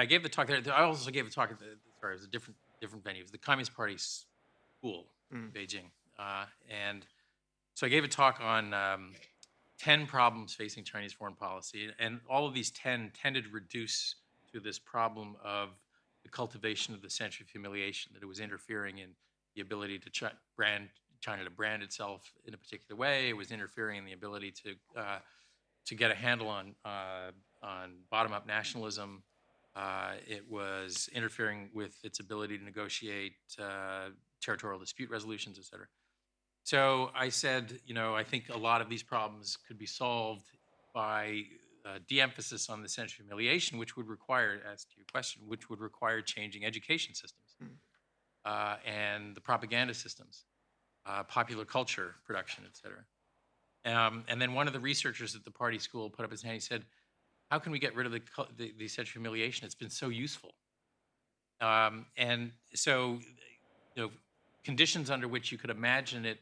gave the talk there. I also gave a talk at it was a different venue. It was the Communist Party school in Beijing. And so I gave a talk on 10 problems facing Chinese foreign policy. And all of these 10 tended to reduce to this problem of the cultivation of the century of humiliation, that it was interfering in the ability to China to brand itself in a particular way. It was interfering in the ability to get a handle on bottom-up nationalism. It was interfering with its ability to negotiate territorial dispute resolutions, et cetera. So I said, I think a lot of these problems could be solved by de-emphasis on the century of humiliation, which would require, as to your question, which would require changing education systems and the propaganda systems, popular culture production, et cetera. And then one of the researchers at the party school put up his hand. He said, how can we get rid of the century of humiliation? It's been so useful. And so, conditions under which you could imagine it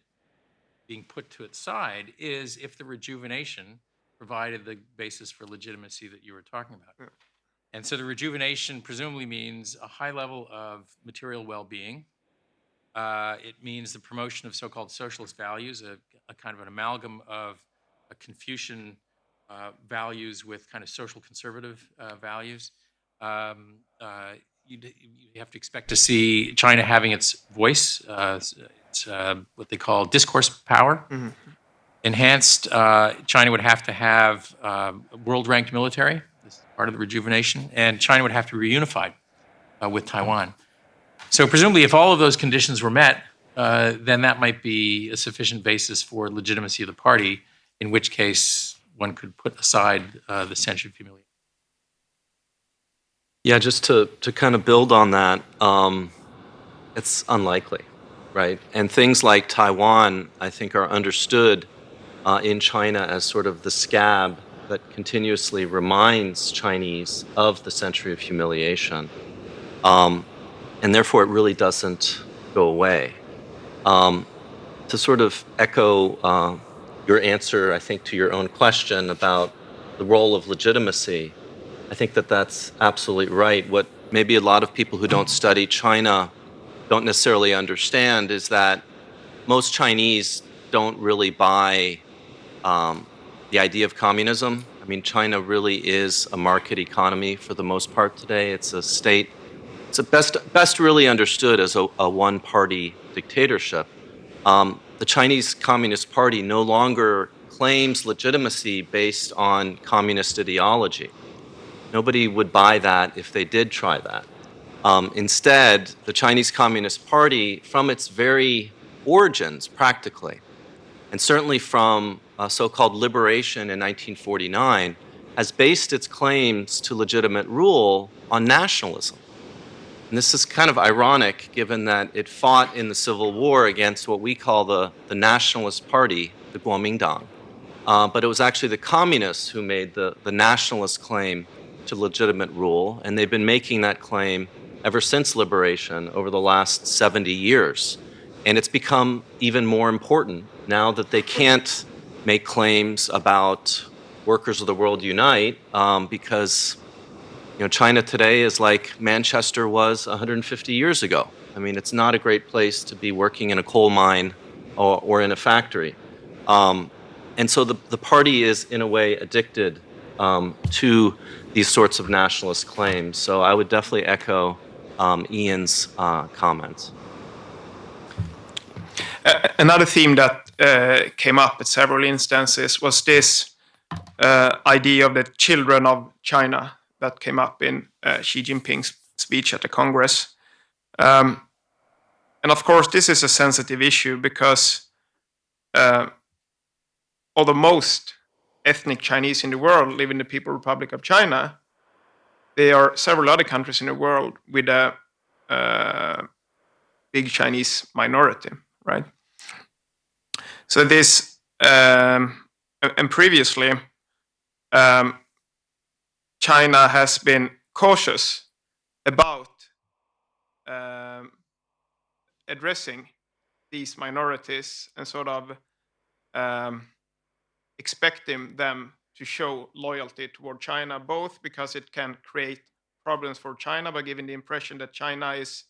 being put to its side is if the rejuvenation provided the basis for legitimacy that you were talking about. Yeah. And so the rejuvenation presumably means a high level of material well-being. It means the promotion of so-called socialist values, a kind of an amalgam of a Confucian values with kind of social conservative values. You have to expect to see China having its voice, it's what they call discourse power, enhanced. China would have to have a world-ranked military. This is part of the rejuvenation. And China would have to be reunified with Taiwan. So presumably, if all of those conditions were met, then that might be a sufficient basis for legitimacy of the party, in which case one could put aside the century of humiliation. Yeah, just to kind of build on that, it's unlikely, right? And things like Taiwan, I think, are understood in China as sort of the scab that continuously reminds Chinese of the century of humiliation. And therefore, it really doesn't go away. To sort of echo your answer, I think, to your own question about the role of legitimacy, I think that that's absolutely right. What maybe a lot of people who don't study China don't necessarily understand is that most Chinese don't really buy the idea of communism. I mean, China really is a market economy for the most part today. It's a state. It's best really understood as a one-party dictatorship. The Chinese Communist Party no longer claims legitimacy based on communist ideology. Nobody would buy that if they did try that. Instead, the Chinese Communist Party, from its very origins, practically, and certainly from so-called liberation in 1949, has based its claims to legitimate rule on nationalism. And this is kind of ironic, given that it fought in the Civil War against what we call the Nationalist Party, the Kuomintang. But it was actually the communists who made the nationalist claim to legitimate rule, and they've been making that claim ever since liberation over the last 70 years. And it's become even more important now that they can't make claims about workers of the world unite because China today is like Manchester was 150 years ago. I mean, it's not a great place to be working in a coal mine or in a factory. And so the party is, in a way, addicted to these sorts of nationalist claims. So I would definitely echo Iain's comments. Another theme that came up at several instances was this idea of the children of China that came up in Xi Jinping's speech at the Congress. And of course, this is a sensitive issue because although most ethnic Chinese in the world live in the People's Republic of China, there are several other countries in the world with a big Chinese minority, right? So this, and previously, China has been cautious about addressing these minorities and sort of expecting them to show loyalty toward China, both because it can create problems for China by giving the impression that China is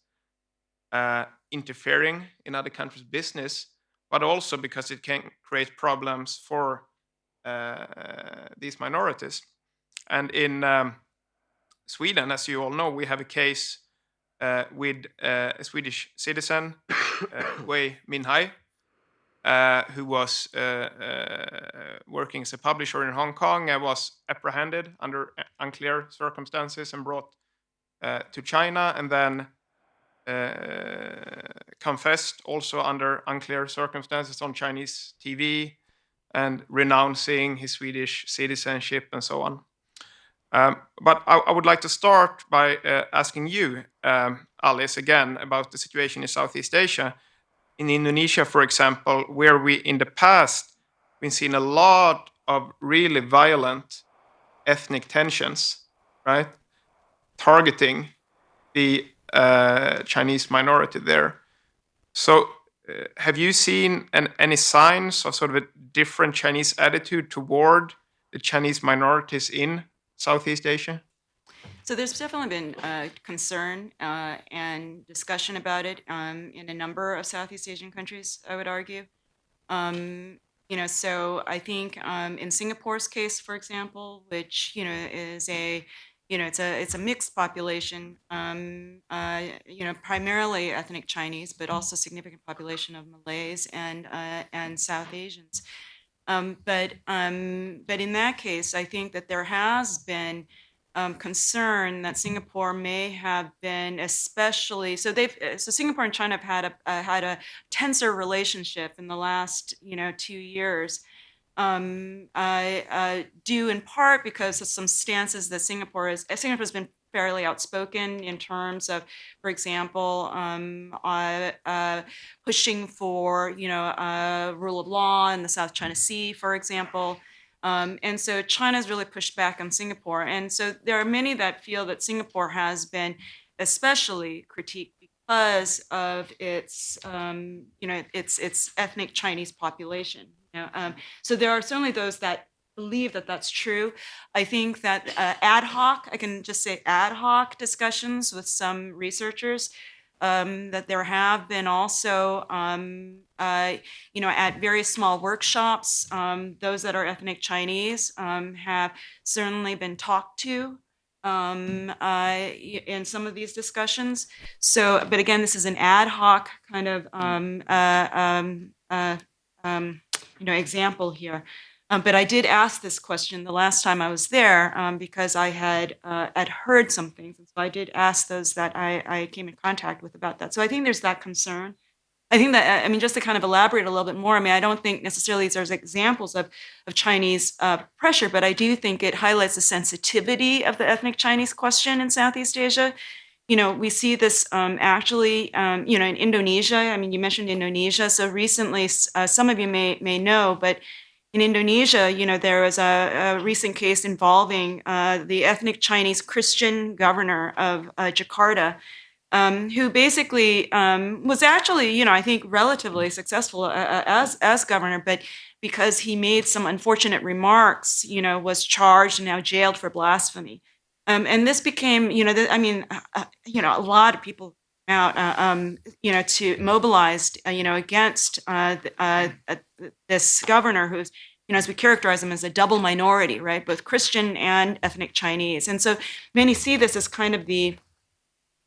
interfering in other countries' business, but also because it can create problems for these minorities. And in Sweden, as you all know, we have a case with a Swedish citizen, Wei Minhai, who was working as a publisher in Hong Kong and was apprehended under unclear circumstances and brought to China, and then confessed also under unclear circumstances on Chinese TV and renouncing his Swedish citizenship and so on. But I would like to start by asking you, Alice, again about the situation in Southeast Asia. In Indonesia, for example, where we in the past we've seen a lot of really violent ethnic tensions, right, targeting the Chinese minority there. So have you seen any signs of sort of a different Chinese attitude toward the Chinese minorities in Southeast Asia? So there's definitely been concern and discussion about it in a number of Southeast Asian countries, I would argue. So I think in Singapore's case, for example, which is it's a mixed population, primarily ethnic Chinese, but also significant population of Malays and South Asians. But in that case, I think that there has been concern that Singapore may have been especially so Singapore and China have had a tenser relationship in the last 2 years, due in part because of some stances that Singapore has been fairly outspoken in terms of, for example, pushing for rule of law in the South China Sea, for example. And so China's really pushed back on Singapore. And so there are many that feel that Singapore has been especially critiqued because of its ethnic Chinese population. So there are certainly those that believe that that's true. I think that I can just say ad hoc discussions with some researchers that there have been also, at various small workshops, those that are ethnic Chinese have certainly been talked to in some of these discussions. So, but again, this is an ad hoc kind of example here. But I did ask this question the last time I was there because I had heard some things, and so I did ask those that I came in contact with about that. So I think there's that concern. I think that, I mean, just to kind of elaborate a little bit more, I mean, I don't think necessarily there's examples of Chinese pressure, but I do think it highlights the sensitivity of the ethnic Chinese question in Southeast Asia. We see this actually, in Indonesia. I mean, you mentioned Indonesia. So recently, some of you may know, but in Indonesia, there was a recent case involving the ethnic Chinese Christian governor of Jakarta, who basically was actually, I think, relatively successful as governor, but because he made some unfortunate remarks, was charged and now jailed for blasphemy. And this became, a lot of people out, to mobilized, against this governor who's, as we characterize him as a double minority, right, both Christian and ethnic Chinese. And so many see this as kind of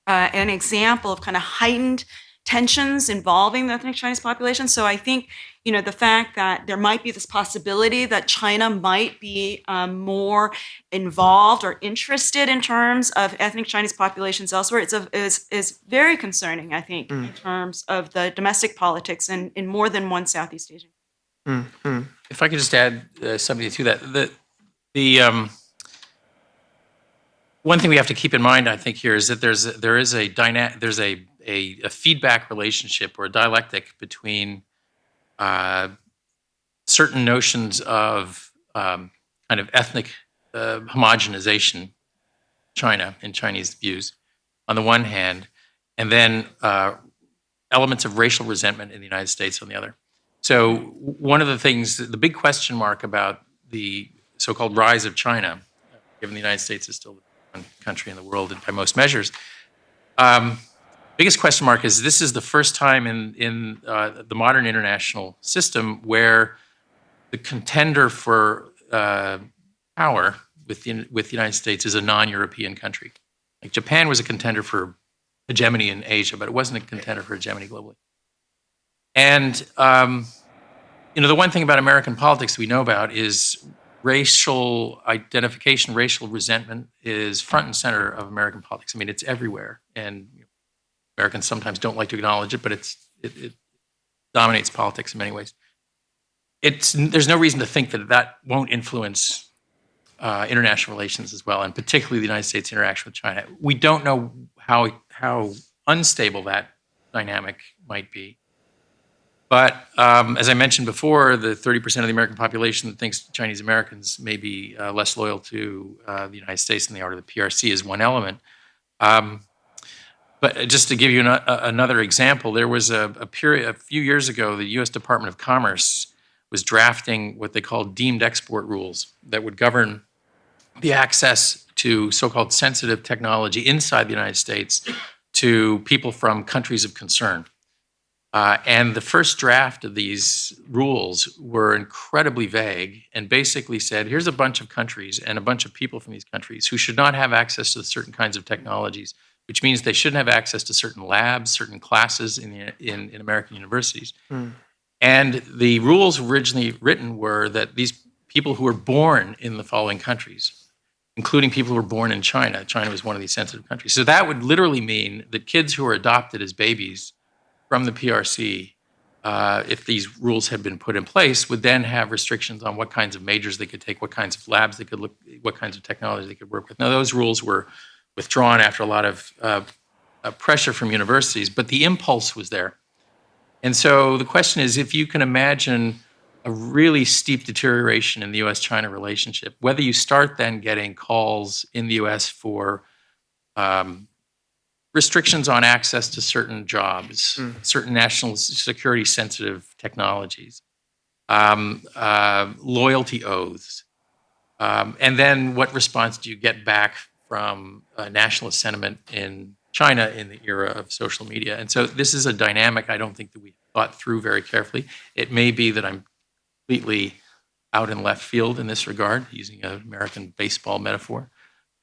an example of kind of heightened tensions involving the ethnic Chinese population. So I think, the fact that there might be this possibility that China might be more involved or interested in terms of ethnic Chinese populations elsewhere is very concerning, I think, in terms of the domestic politics in more than one Southeast Asian. If I could just add something to that, the one thing we have to keep in mind, I think, here is that there's a feedback relationship or a dialectic between certain notions of kind of ethnic homogenization, China in Chinese views, on the one hand, and then elements of racial resentment in the United States on the other. So one of the things, the big question mark about the so-called rise of China, given the United States is still the one country in the world by most measures, biggest question mark is this is the first time in the modern international system where the contender for power with the United States is a non-European country. Like Japan was a contender for hegemony in Asia, but it wasn't a contender for hegemony globally. And the one thing about American politics we know about is racial identification, racial resentment is front and center of American politics. I mean, it's everywhere, and Americans sometimes don't like to acknowledge it, but it dominates politics in many ways. There's no reason to think that won't influence international relations as well, and particularly the United States' interaction with China. We don't know how unstable that dynamic might be. But as I mentioned before, the 30% of the American population that thinks Chinese Americans may be less loyal to the United States than they are to the PRC is one element. But just to give you another example, there was a period a few years ago, the U.S. Department of Commerce was drafting what they called deemed export rules that would govern the access to so-called sensitive technology inside the United States to people from countries of concern. And the first draft of these rules were incredibly vague and basically said, here's a bunch of countries and a bunch of people from these countries who should not have access to certain kinds of technologies, which means they shouldn't have access to certain labs, certain classes in American universities. And the rules originally written were that these people who were born in the following countries, including people who were born in China. China was one of these sensitive countries. So that would literally mean that kids who were adopted as babies from the PRC, if these rules had been put in place, would then have restrictions on what kinds of majors they could take, what kinds of labs they could look, what kinds of technology they could work with. Now, those rules were withdrawn after a lot of pressure from universities, but the impulse was there. And so the question is, if you can imagine a really steep deterioration in the US-China relationship, whether you start then getting calls in the US for restrictions on access to certain jobs, certain national security sensitive technologies, loyalty oaths, and then what response do you get back from nationalist sentiment in China in the era of social media. And so this is a dynamic I don't think that we thought through very carefully. It may be that I'm completely out in left field in this regard, using an American baseball metaphor.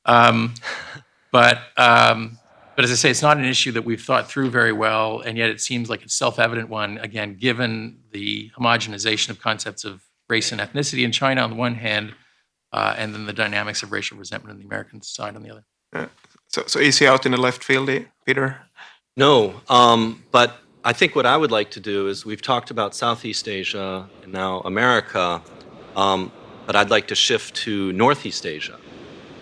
But as I say, it's not an issue that we've thought through very well, and yet it seems like a self-evident one, again, given the homogenization of concepts of race and ethnicity in China on the one hand, and then the dynamics of racial resentment on the American side on the other. So is he out in the left field, Peter? No, but I think what I would like to do is we've talked about Southeast Asia and now America, but I'd like to shift to Northeast Asia.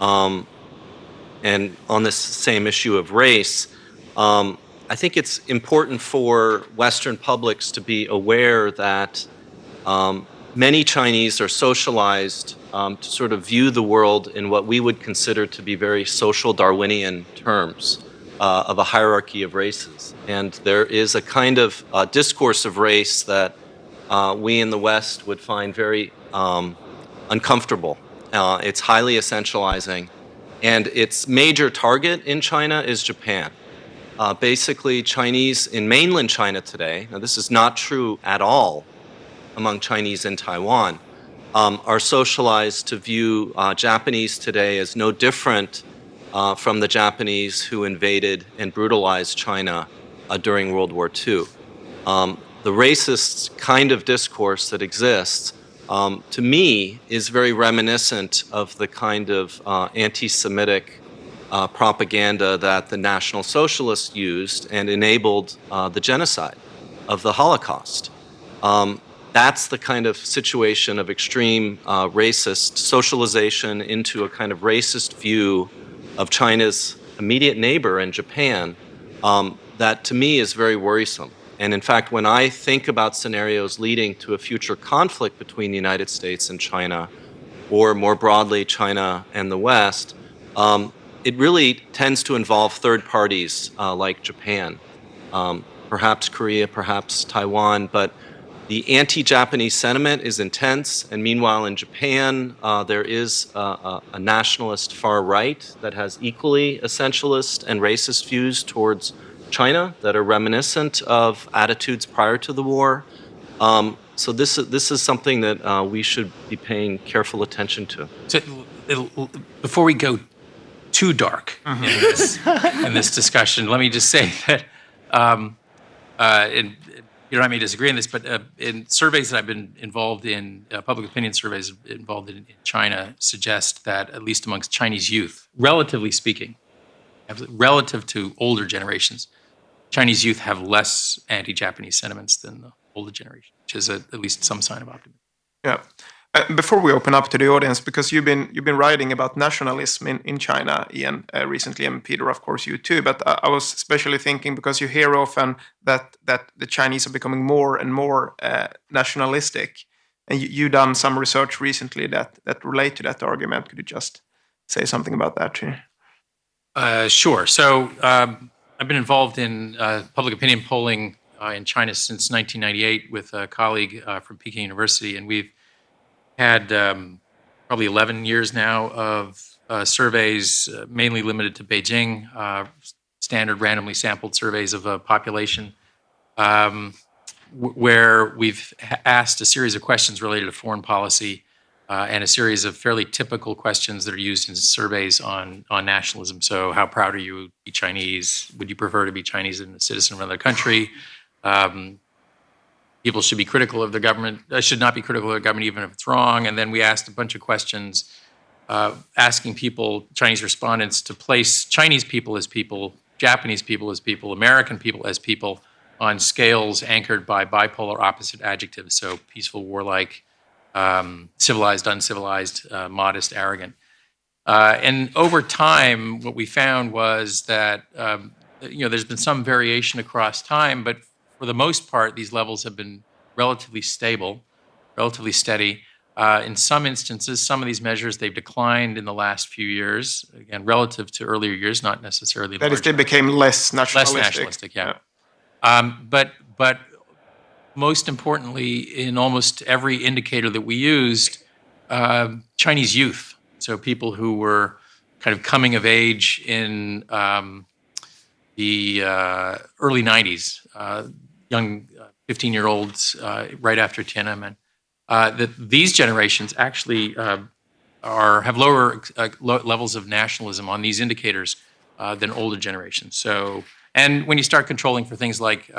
And on this same issue of race, I think it's important for Western publics to be aware that many Chinese are socialized to sort of view the world in what we would consider to be very social Darwinian terms of a hierarchy of races. And there is a kind of discourse of race that we in the West would find very uncomfortable. It's highly essentializing. And its major target in China is Japan. Basically, Chinese in mainland China today, now this is not true at all among Chinese in Taiwan, are socialized to view Japanese today as no different from the Japanese who invaded and brutalized China during World War II. The racist kind of discourse that exists, to me, is very reminiscent of the kind of anti-Semitic propaganda that the National Socialists used and enabled the genocide of the Holocaust. That's the kind of situation of extreme racist socialization into a kind of racist view of China's immediate neighbor in Japan that to me is very worrisome. And in fact, when I think about scenarios leading to a future conflict between the United States and China, or more broadly, China and the West, it really tends to involve third parties like Japan, perhaps Korea, perhaps Taiwan, but the anti-Japanese sentiment is intense, and meanwhile in Japan, there is a nationalist far right that has equally essentialist and racist views towards China that are reminiscent of attitudes prior to the war. So this is something that we should be paying careful attention to. So before we go too dark in this discussion, let me just say that, and you know, I may disagree on this, but in surveys that I've been involved in, public opinion surveys involved in China suggest that at least amongst Chinese youth, relatively speaking, relative to older generations, Chinese youth have less anti-Japanese sentiments than the older generation, which is at least some sign of optimism. Yeah. Before we open up to the audience, because you've been writing about nationalism in China, Iain, recently, and Peter, of course, you too. But I was especially thinking, because you hear often that the Chinese are becoming more and more nationalistic, and you've done some research recently that relate to that argument. Could you just say something about that too? Sure. So I've been involved in public opinion polling in China since 1998 with a colleague from Peking University, and we've had probably 11 years now of surveys, mainly limited to Beijing, standard randomly sampled surveys of a population, where we've asked a series of questions related to foreign policy and a series of fairly typical questions that are used in surveys on nationalism. So how proud are you to be Chinese? Would you prefer to be Chinese and a citizen of another country? People should be critical of the government, should not be critical of the government even if it's wrong. And then we asked a bunch of questions asking people, Chinese respondents, to place Chinese people as people, Japanese people as people, American people as people on scales anchored by bipolar opposite adjectives. So peaceful, warlike, civilized, uncivilized, modest, arrogant. And over time, what we found was that there's been some variation across time, but for the most part, these levels have been relatively stable, relatively steady. In some instances, some of these measures, they've declined in the last few years, again, relative to earlier years, not necessarily. That is, they became less nationalistic. Less nationalistic, yeah. But most importantly, in almost every indicator that we used, Chinese youth, so people who were kind of coming of age in the early 90s, young 15-year-olds right after Tiananmen, that these generations actually have lower levels of nationalism on these indicators than older generations. So, and when you start controlling for things like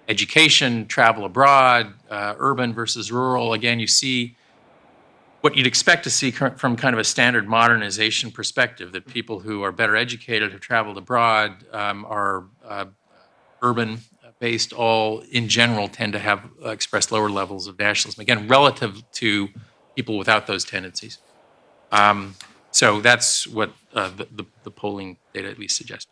education, travel abroad, urban versus rural, again, you see what you'd expect to see from kind of a standard modernization perspective, that people who are better educated, have traveled abroad, are urban-based, all in general tend to have expressed lower levels of nationalism, again, relative to people without those tendencies. So that's what the polling data at least suggests.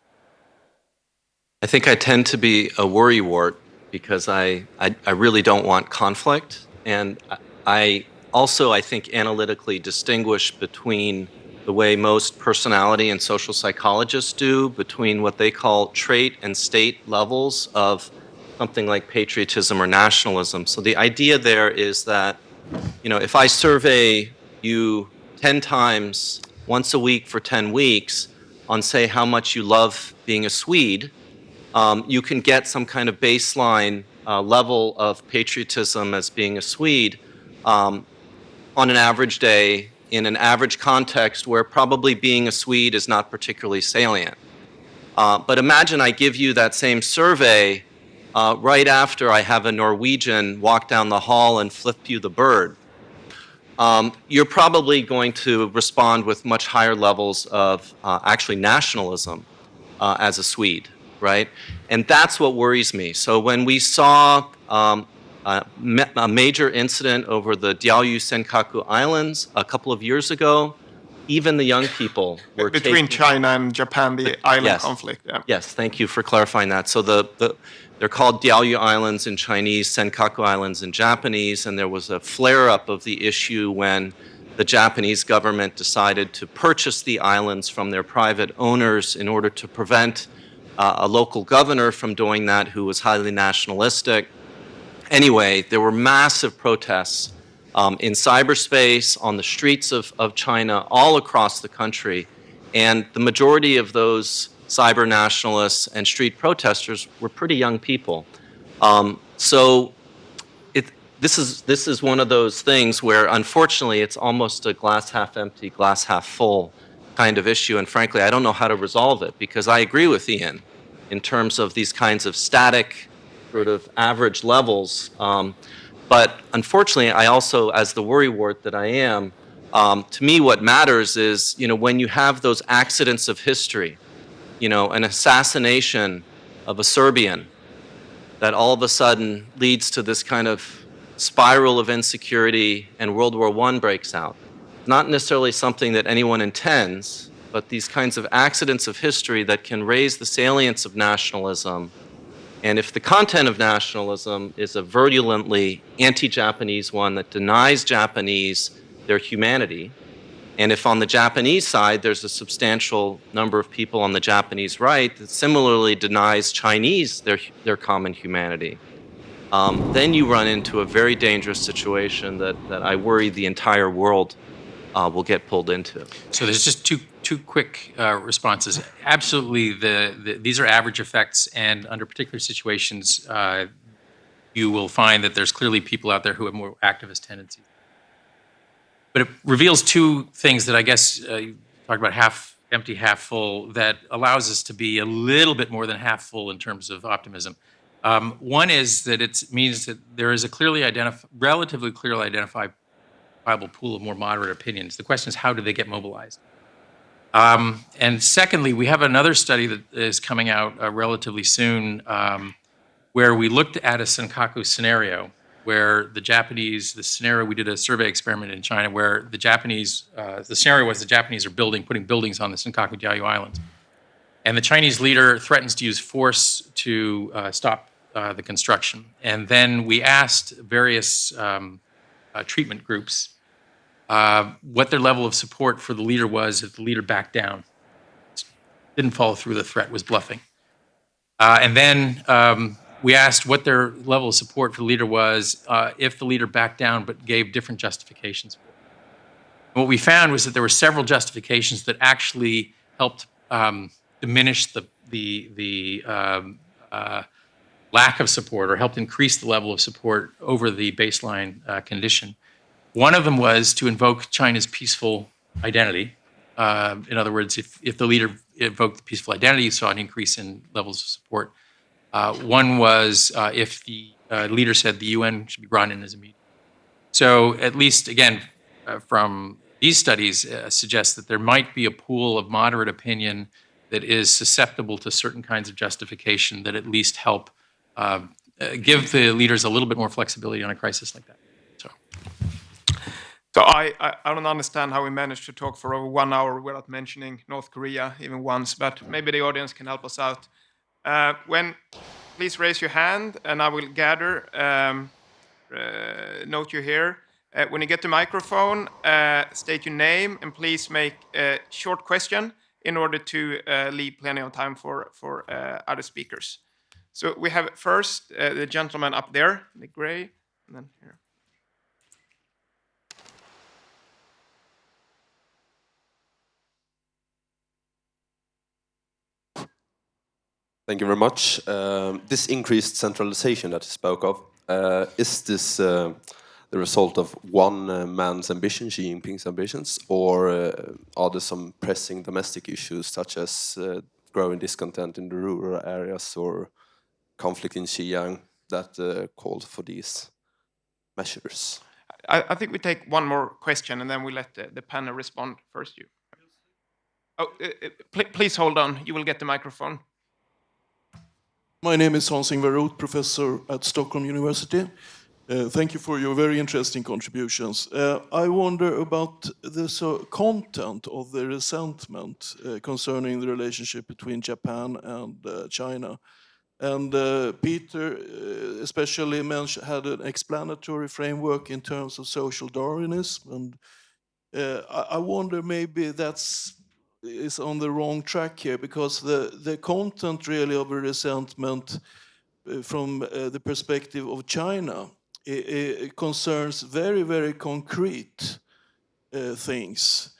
I think I tend to be a worrywart because I really don't want conflict. And I also, I think, analytically distinguish between the way most personality and social psychologists do, between what they call trait and state levels of something like patriotism or nationalism. So the idea there is that, you know, if I survey you 10 times once a week for 10 weeks on, say, how much you love being a Swede, you can get some kind of baseline level of patriotism as being a Swede on an average day in an average context where probably being a Swede is not particularly salient. But imagine I give you that same survey right after I have a Norwegian walk down the hall and flip you the bird. You're probably going to respond with much higher levels of actually nationalism as a Swede, right? And that's what worries me. So when we saw a major incident over the Diaoyu Senkaku Islands a couple of years ago, even the young people were between China and Japan, the island yes. conflict. Yeah. Yes, thank you for clarifying that. So they're called Diaoyu Islands in Chinese, Senkaku Islands in Japanese, and there was a flare-up of the issue when the Japanese government decided to purchase the islands from their private owners in order to prevent a local governor from doing that who was highly nationalistic. Anyway, there were massive protests in cyberspace, on the streets of China, all across the country. And the majority of those cyber nationalists and street protesters were pretty young people. So this is one of those things where, unfortunately, it's almost a glass half empty, glass half full kind of issue. And frankly, I don't know how to resolve it, because I agree with Iain in terms of these kinds of static sort of average levels. But unfortunately, I also, as the worrywart that I am, to me what matters is, you know, when you have those accidents of history, you know, an assassination of a Serbian that all of a sudden leads to this kind of spiral of insecurity and World War I breaks out. Not necessarily something that anyone intends, but these kinds of accidents of history that can raise the salience of nationalism. And if the content of nationalism is a virulently anti-Japanese one that denies Japanese their humanity, and if on the Japanese side there's a substantial number of people on the Japanese right that similarly denies Chinese their common humanity, then you run into a very dangerous situation that I worry the entire world will get pulled into. So there's just two quick responses. Absolutely, these are average effects, and under particular situations, you will find that there's clearly people out there who have more activist tendencies. But it reveals two things that I guess you talked about, half empty, half full, that allows us to be a little bit more than half full in terms of optimism. One is that it means that there is a relatively clearly identifiable pool of more moderate opinions. The question is, how do they get mobilized? And secondly, we have another study that is coming out relatively soon, where we looked at a Senkaku scenario, where the scenario, we did a survey experiment in China where the scenario was the Japanese are putting buildings on the Senkaku Diaoyu Islands. And the Chinese leader threatens to use force to stop the construction. And then we asked various treatment groups what their level of support for the leader was if the leader backed down, didn't follow through the threat, was bluffing. And then we asked what their level of support for the leader was if the leader backed down but gave different justifications for it. And what we found was that there were several justifications that actually helped diminish the the lack of support, or helped increase the level of support over the baseline condition. One of them was to invoke China's peaceful identity. In other words, if the leader invoked the peaceful identity, you saw an increase in levels of support. One was if the leader said the UN should be brought in as a mediator. So at least, again, from these studies suggest that there might be a pool of moderate opinion that is susceptible to certain kinds of justification that at least help give the leaders a little bit more flexibility on a crisis like that. So I don't understand how we managed to talk for over 1 hour without mentioning North Korea even once, but maybe the audience can help us out. Please raise your hand and I will gather, note you here. When you get the microphone, state your name and please make a short question in order to leave plenty of time for other speakers. So we have first the gentleman up there, the gray, and then here. Thank you very much. This increased centralization that you spoke of, is this the result of one man's ambition, Xi Jinping's ambitions, or are there some pressing domestic issues such as growing discontent in the rural areas or conflict in Xinjiang that called for these measures? I think we take one more question and then we let the panel respond first. You. Oh, please hold on. You will get the microphone. My name is Hans-Ingvar Roth, professor at Stockholm University. Thank you for your very interesting contributions. I wonder about the content of the resentment concerning the relationship between Japan and China. And Peter especially had an explanatory framework in terms of social Darwinism. And I wonder maybe is on the wrong track here, because the content really of a resentment from the perspective of China it concerns very, very concrete things,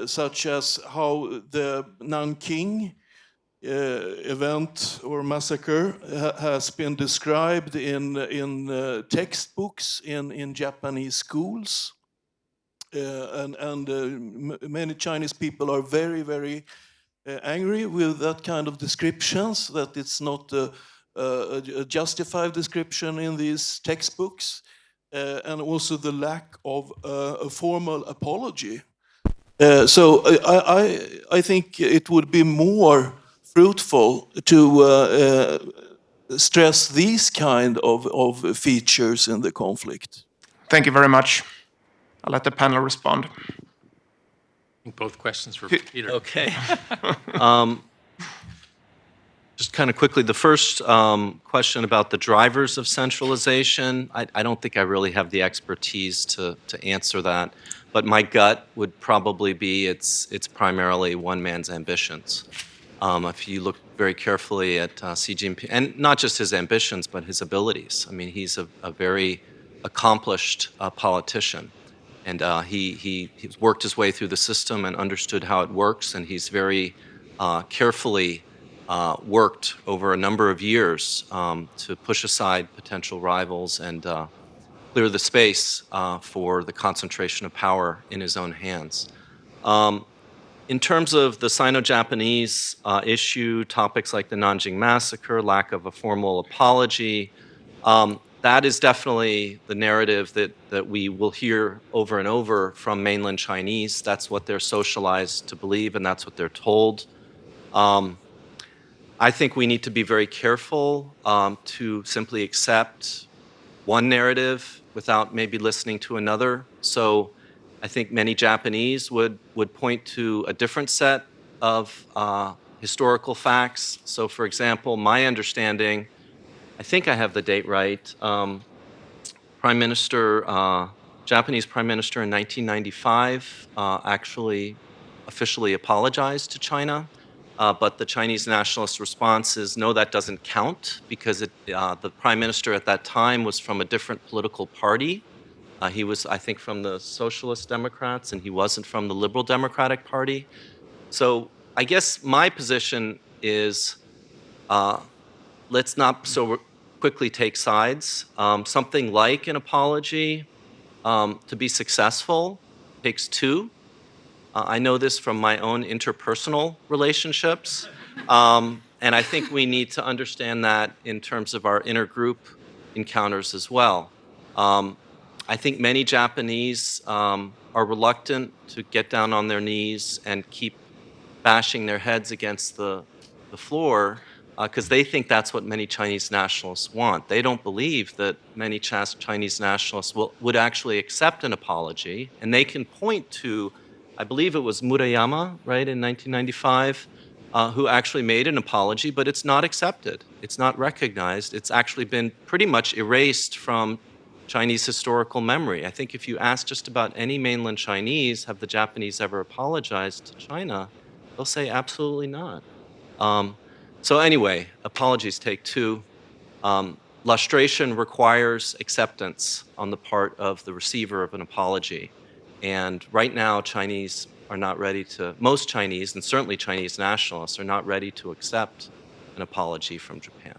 such as how the Nanking event or massacre has been described in textbooks in Japanese schools. Many Chinese people are very, very angry with that kind of descriptions, that it's not a justified description in these textbooks, and also the lack of a formal apology. So I think it would be more fruitful to stress these kind of features in the conflict. Thank you very much. I'll let the panel respond. I think both questions for Peter. Okay. Just kind of quickly, the first question about the drivers of centralization, I don't think I really have the expertise to answer that, but my gut would probably be it's primarily one man's ambitions. If you look very carefully at Xi Jinping, and not just his ambitions, but his abilities. I mean, he's a very accomplished politician. And he's worked his way through the system and understood how it works, and he's very carefully worked over a number of years to push aside potential rivals and clear the space for the concentration of power in his own hands. In terms of the Sino-Japanese issue, topics like the Nanjing massacre, lack of a formal apology, that is definitely the narrative that we will hear over and over from mainland Chinese. That's what they're socialized to believe, and that's what they're told. I think we need to be very careful to simply accept one narrative without maybe listening to another. So I think many Japanese would point to a different set of historical facts. So for example, my understanding, I think I have the date right. Japanese Prime Minister in 1995 actually officially apologized to China, but the Chinese nationalist response is no, that doesn't count, because the Prime Minister at that time was from a different political party. He was, I think, from the Socialist Democrats, and he wasn't from the Liberal Democratic Party. So I guess my position is let's not so quickly take sides. Something like an apology to be successful takes two. I know this from my own interpersonal relationships. And I think we need to understand that in terms of our intergroup encounters as well. I think many Japanese are reluctant to get down on their knees and keep bashing their heads against the floor because they think that's what many Chinese nationalists want. They don't believe that many Chinese nationalists would actually accept an apology. And they can point to, I believe it was Murayama, right, in 1995, who actually made an apology, but it's not accepted. It's not recognized. It's actually been pretty much erased from Chinese historical memory. I think if you ask just about any mainland Chinese, have the Japanese ever apologized to China, they'll say absolutely not. So anyway, apologies take two. Lustration requires acceptance on the part of the receiver of an apology. And right now, Chinese are not ready to, most Chinese, and certainly Chinese nationalists, are not ready to accept an apology from Japan.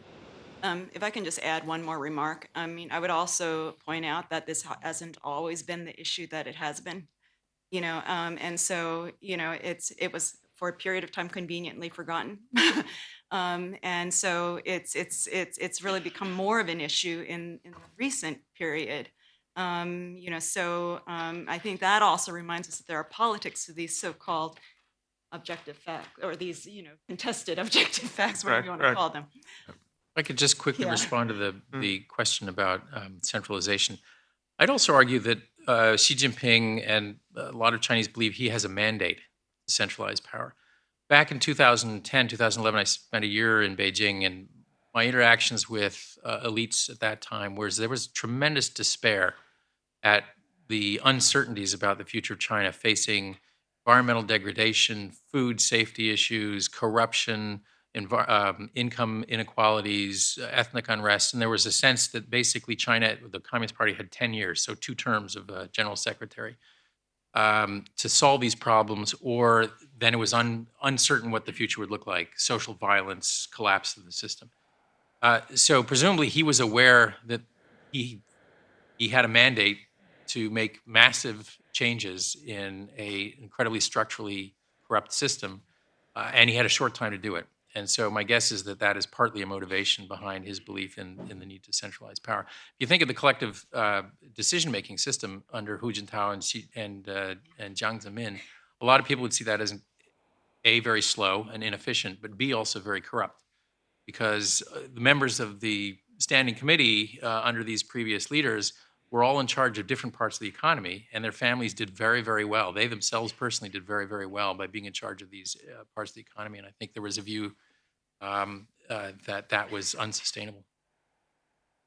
If I can just add one more remark, I mean, I would also point out that this hasn't always been the issue that it has been, and so, it was for a period of time conveniently forgotten. And so it's really become more of an issue in the recent period. So I think that also reminds us that there are politics to these so-called objective facts, or these, contested objective facts, whatever you want to call them. I could just quickly Yeah. respond to the question about centralization. I'd also argue that Xi Jinping and a lot of Chinese believe he has a mandate to centralize power. Back in 2010, 2011, I spent a year in Beijing, and my interactions with elites at that time was there was tremendous despair at the uncertainties about the future of China, facing environmental degradation, food safety issues, corruption, income inequalities, ethnic unrest. And there was a sense that basically China, the Communist Party, had 10 years, so 2 terms of general secretary, to solve these problems, or then it was uncertain what the future would look like: social violence, collapse of the system. So presumably he was aware that he had a mandate to make massive changes in a incredibly structurally corrupt system, and he had a short time to do it. And so my guess is that that is partly a motivation behind his belief in the need to centralize power. If you think of the collective decision-making system under Hu Jintao and Jiang Zemin, a lot of people would see that as A, very slow and inefficient, but B, also very corrupt, because the members of the standing committee under these previous leaders were all in charge of different parts of the economy, and their families did very, very well. They themselves personally did very, very well by being in charge of these parts of the economy, and I think there was a view that was unsustainable.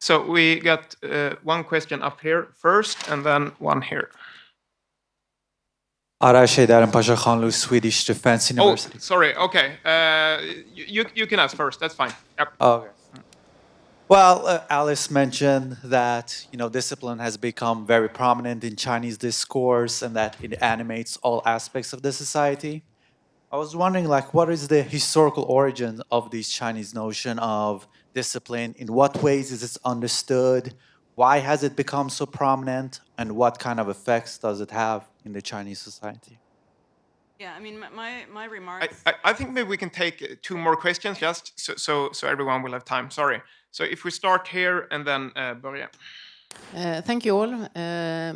So we got one question up here first, and then one here. Arash Pasha Khanlu, Swedish Defence University. Oh, sorry. Okay. You can ask first. That's fine. Yep. Okay. Well, Alice mentioned that discipline has become very prominent in Chinese discourse and that it animates all aspects of the society. I was wondering, what is the historical origin of this Chinese notion of discipline? In what ways is it understood? Why has it become so prominent? And what kind of effects does it have in the Chinese society? Yeah, I mean, my remarks. I think maybe we can take 2 more questions, just so everyone will have time. Sorry. So if we start here and then Björn. Thank you all.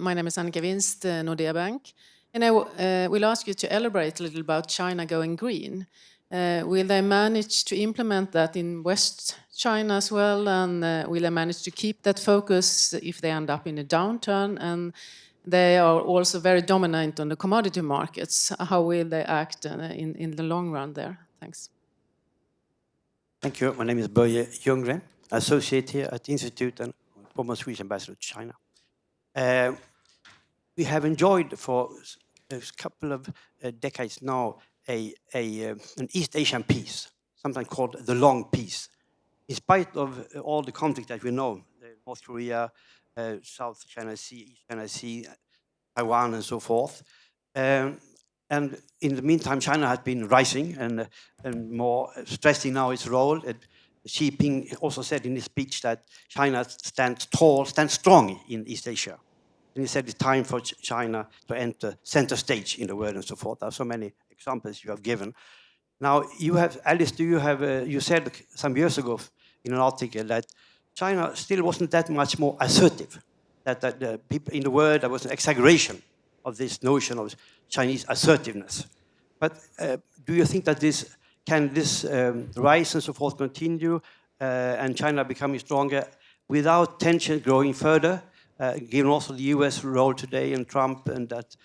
My name is Annika Winst, Nordea Bank. And I will ask you to elaborate a little about China going green. Will they manage to implement that in West China as well? And will they manage to keep that focus if they end up in a downturn? And they are also very dominant on the commodity markets. How will they act in the long run there? Thanks. Thank you. My name is Björn Ljunggren, associate here at the Institute and former Swedish ambassador to China. We have enjoyed for a couple of decades now an East Asian peace, sometimes called the long peace. In spite of all the conflict that we know, North Korea, South China Sea, East China Sea, Taiwan, and so forth, And in the meantime, China has been rising and more stressing now its role. Xi Jinping also said in his speech that China stands tall, stands strong in East Asia. And he said it's time for China to enter center stage in the world and so forth. There are so many examples you have given. Now, you have, Alice, you said some years ago in an article that China still wasn't that much more assertive, that the people in the world, there was an exaggeration of this notion of Chinese assertiveness. But do you think that this rise and so forth continue and China becoming stronger without tension growing further, given also the US role today and Trump and that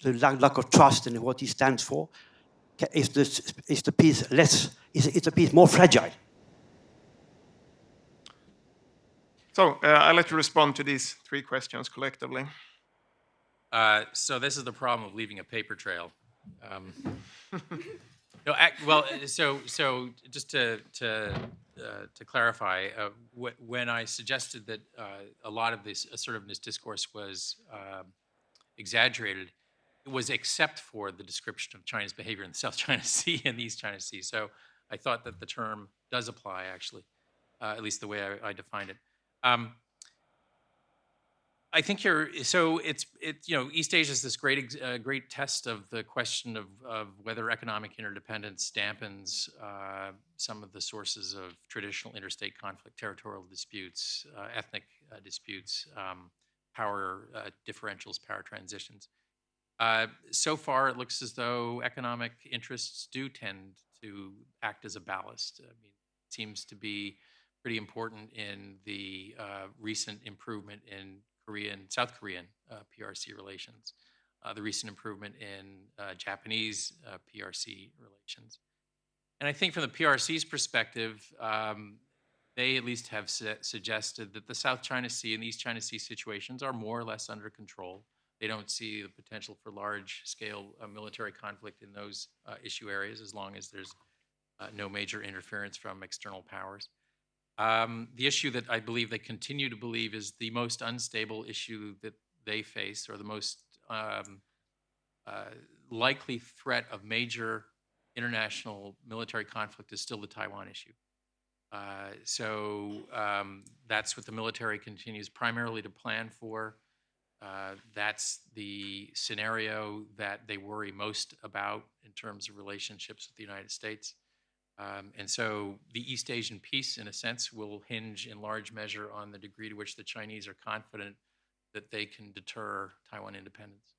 the lack of trust in what he stands for? Is the peace is the peace more fragile? So I'll let you respond to these three questions collectively. So this is the problem of leaving a paper trail. So just to clarify, when I suggested that a lot of this assertiveness discourse was exaggerated, it was except for the description of China's behavior in the South China Sea and the East China Sea. So I thought that the term does apply, actually, at least the way I defined it. I think East Asia is this great test of the question of whether economic interdependence dampens some of the sources of traditional interstate conflict, territorial disputes, ethnic disputes, power differentials, power transitions. So far, it looks as though economic interests do tend to act as a ballast. I mean, it seems to be pretty important in the recent improvement in South Korean PRC relations, the recent improvement in Japanese PRC relations. And I think from the PRC's perspective, they at least have suggested that the South China Sea and the East China Sea situations are more or less under control. They don't see the potential for large-scale military conflict in those issue areas as long as there's no major interference from external powers. The issue that I believe they continue to believe is the most unstable issue that they face, or the most likely threat of major international military conflict, is still the Taiwan issue. So that's what the military continues primarily to plan for. That's the scenario that they worry most about in terms of relationships with the United States. And so the East Asian peace, in a sense, will hinge in large measure on the degree to which the Chinese are confident that they can deter Taiwan independence.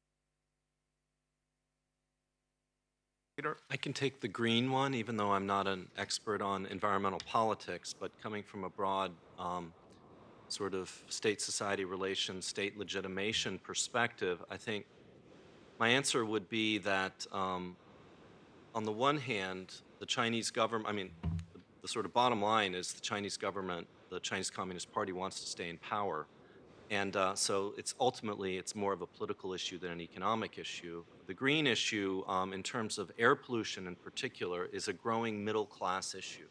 Peter? I can take the green one, even though I'm not an expert on environmental politics, but coming from a broad sort of state-society relations, state legitimation perspective, I think my answer would be that on the one hand, the Chinese government, I mean, the sort of bottom line is the Chinese government, the Chinese Communist Party wants to stay in power. And so it's ultimately, it's more of a political issue than an economic issue. The green issue, in terms of air pollution in particular, is a growing middle class issue.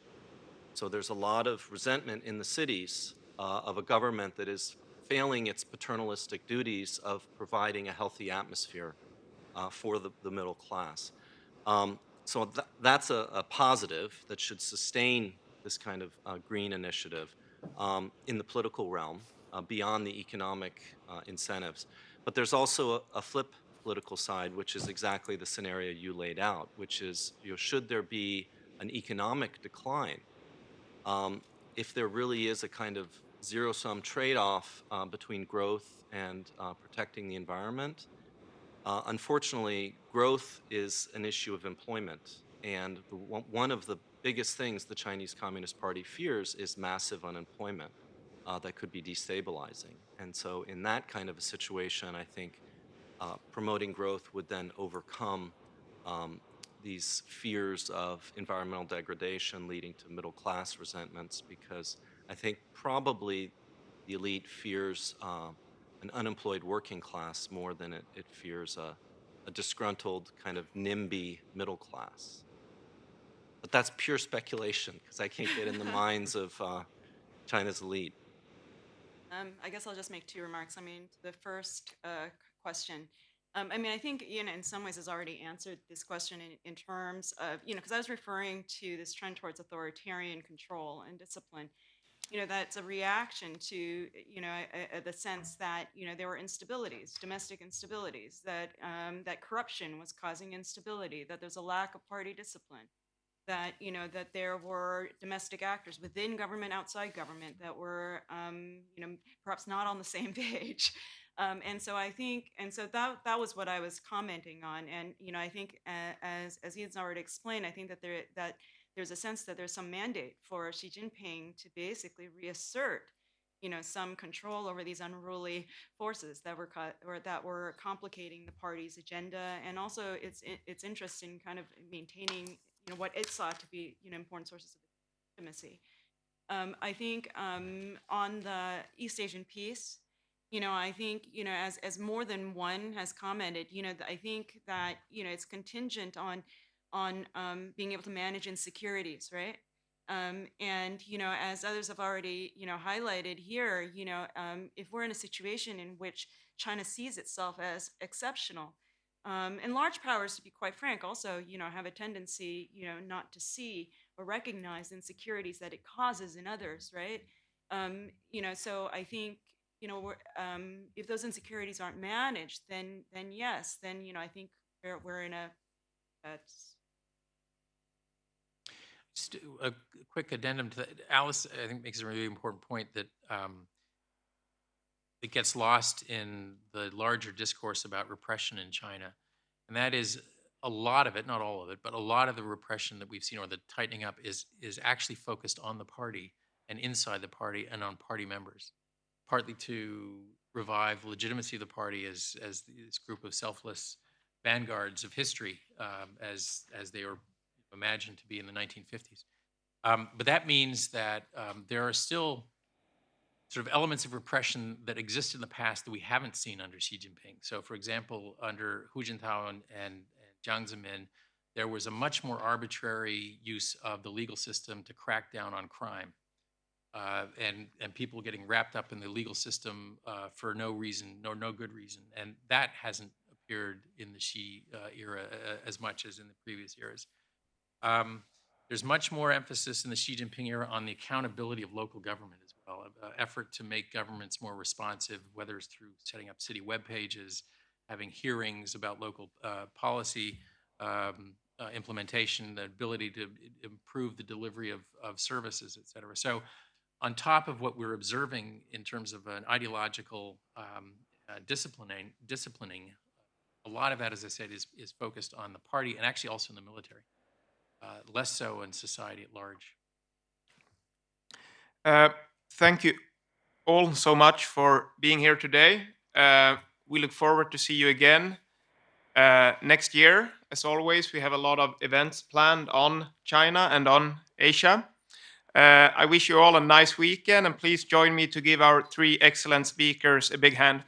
So there's a lot of resentment in the cities of a government that is failing its paternalistic duties of providing a healthy atmosphere for the middle class. So that's a positive that should sustain this kind of green initiative in the political realm beyond the economic incentives. But there's also a flip political side, which is exactly the scenario you laid out, which is, should there be an economic decline, if there really is a kind of zero-sum trade-off between growth and protecting the environment, unfortunately, growth is an issue of employment. And one of the biggest things the Chinese Communist Party fears is massive unemployment that could be destabilizing. And so in that kind of a situation, I think promoting growth would then overcome these fears of environmental degradation leading to middle class resentments, because I think probably the elite fears an unemployed working class more than it fears a disgruntled kind of NIMBY middle class. But that's pure speculation, because I can't get in the minds of China's elite. I guess I'll just make two remarks. I mean, to the first question, I mean, I think Iain, in some ways, has already answered this question in terms of, because I was referring to this trend towards authoritarian control and discipline. That's a reaction to, the sense that, there were instabilities, domestic instabilities, that corruption was causing instability, that there's a lack of party discipline, that, that there were domestic actors within government, outside government that were, perhaps not on the same page. And so I think, that was what I was commenting on. And, I think as Iain's already explained, I think that there's a sense that there's some mandate for Xi Jinping to basically reassert, some control over these unruly forces that were complicating the party's agenda, and also its interest in kind of maintaining, what it saw to be, important sources of legitimacy. I think on the East Asian piece, I think, as more than one has commented, I think that, it's contingent on being able to manage insecurities, right? And, as others have already, highlighted here, if we're in a situation in which China sees itself as exceptional, and large powers, to be quite frank, also, have a tendency, not to see or recognize insecurities that it causes in others, right? So I think, if those insecurities aren't managed, then yes, then, I think we're in a Just a quick addendum to that. Alice, I think, makes a really important point that it gets lost in the larger discourse about repression in China. And that is a lot of it, not all of it, but a lot of the repression that we've seen, or the tightening up, is actually focused on the party and inside the party and on party members, partly to revive the legitimacy of the party as this group of selfless vanguards of history, as they were imagined to be in the 1950s. But that means that there are still sort of elements of repression that exist in the past that we haven't seen under Xi Jinping. So, for example, under Hu Jintao and Jiang Zemin, there was a much more arbitrary use of the legal system to crack down on crime, and people getting wrapped up in the legal system for no reason, no good reason. And that hasn't appeared in the Xi era as much as in the previous eras. There's much more emphasis in the Xi Jinping era on the accountability of local government as well, effort to make governments more responsive, whether it's through setting up city web pages, having hearings about local policy implementation, the ability to improve the delivery of services, et cetera. So on top of what we're observing in terms of an ideological disciplining, a lot of that, as I said, is focused on the party and actually also in the military. Less so in society at large. Thank you all so much for being here today. We look forward to see you again next year. As always, we have a lot of events planned on China and on Asia. I wish you all a nice weekend, and please join me to give our 3 excellent speakers a big hand.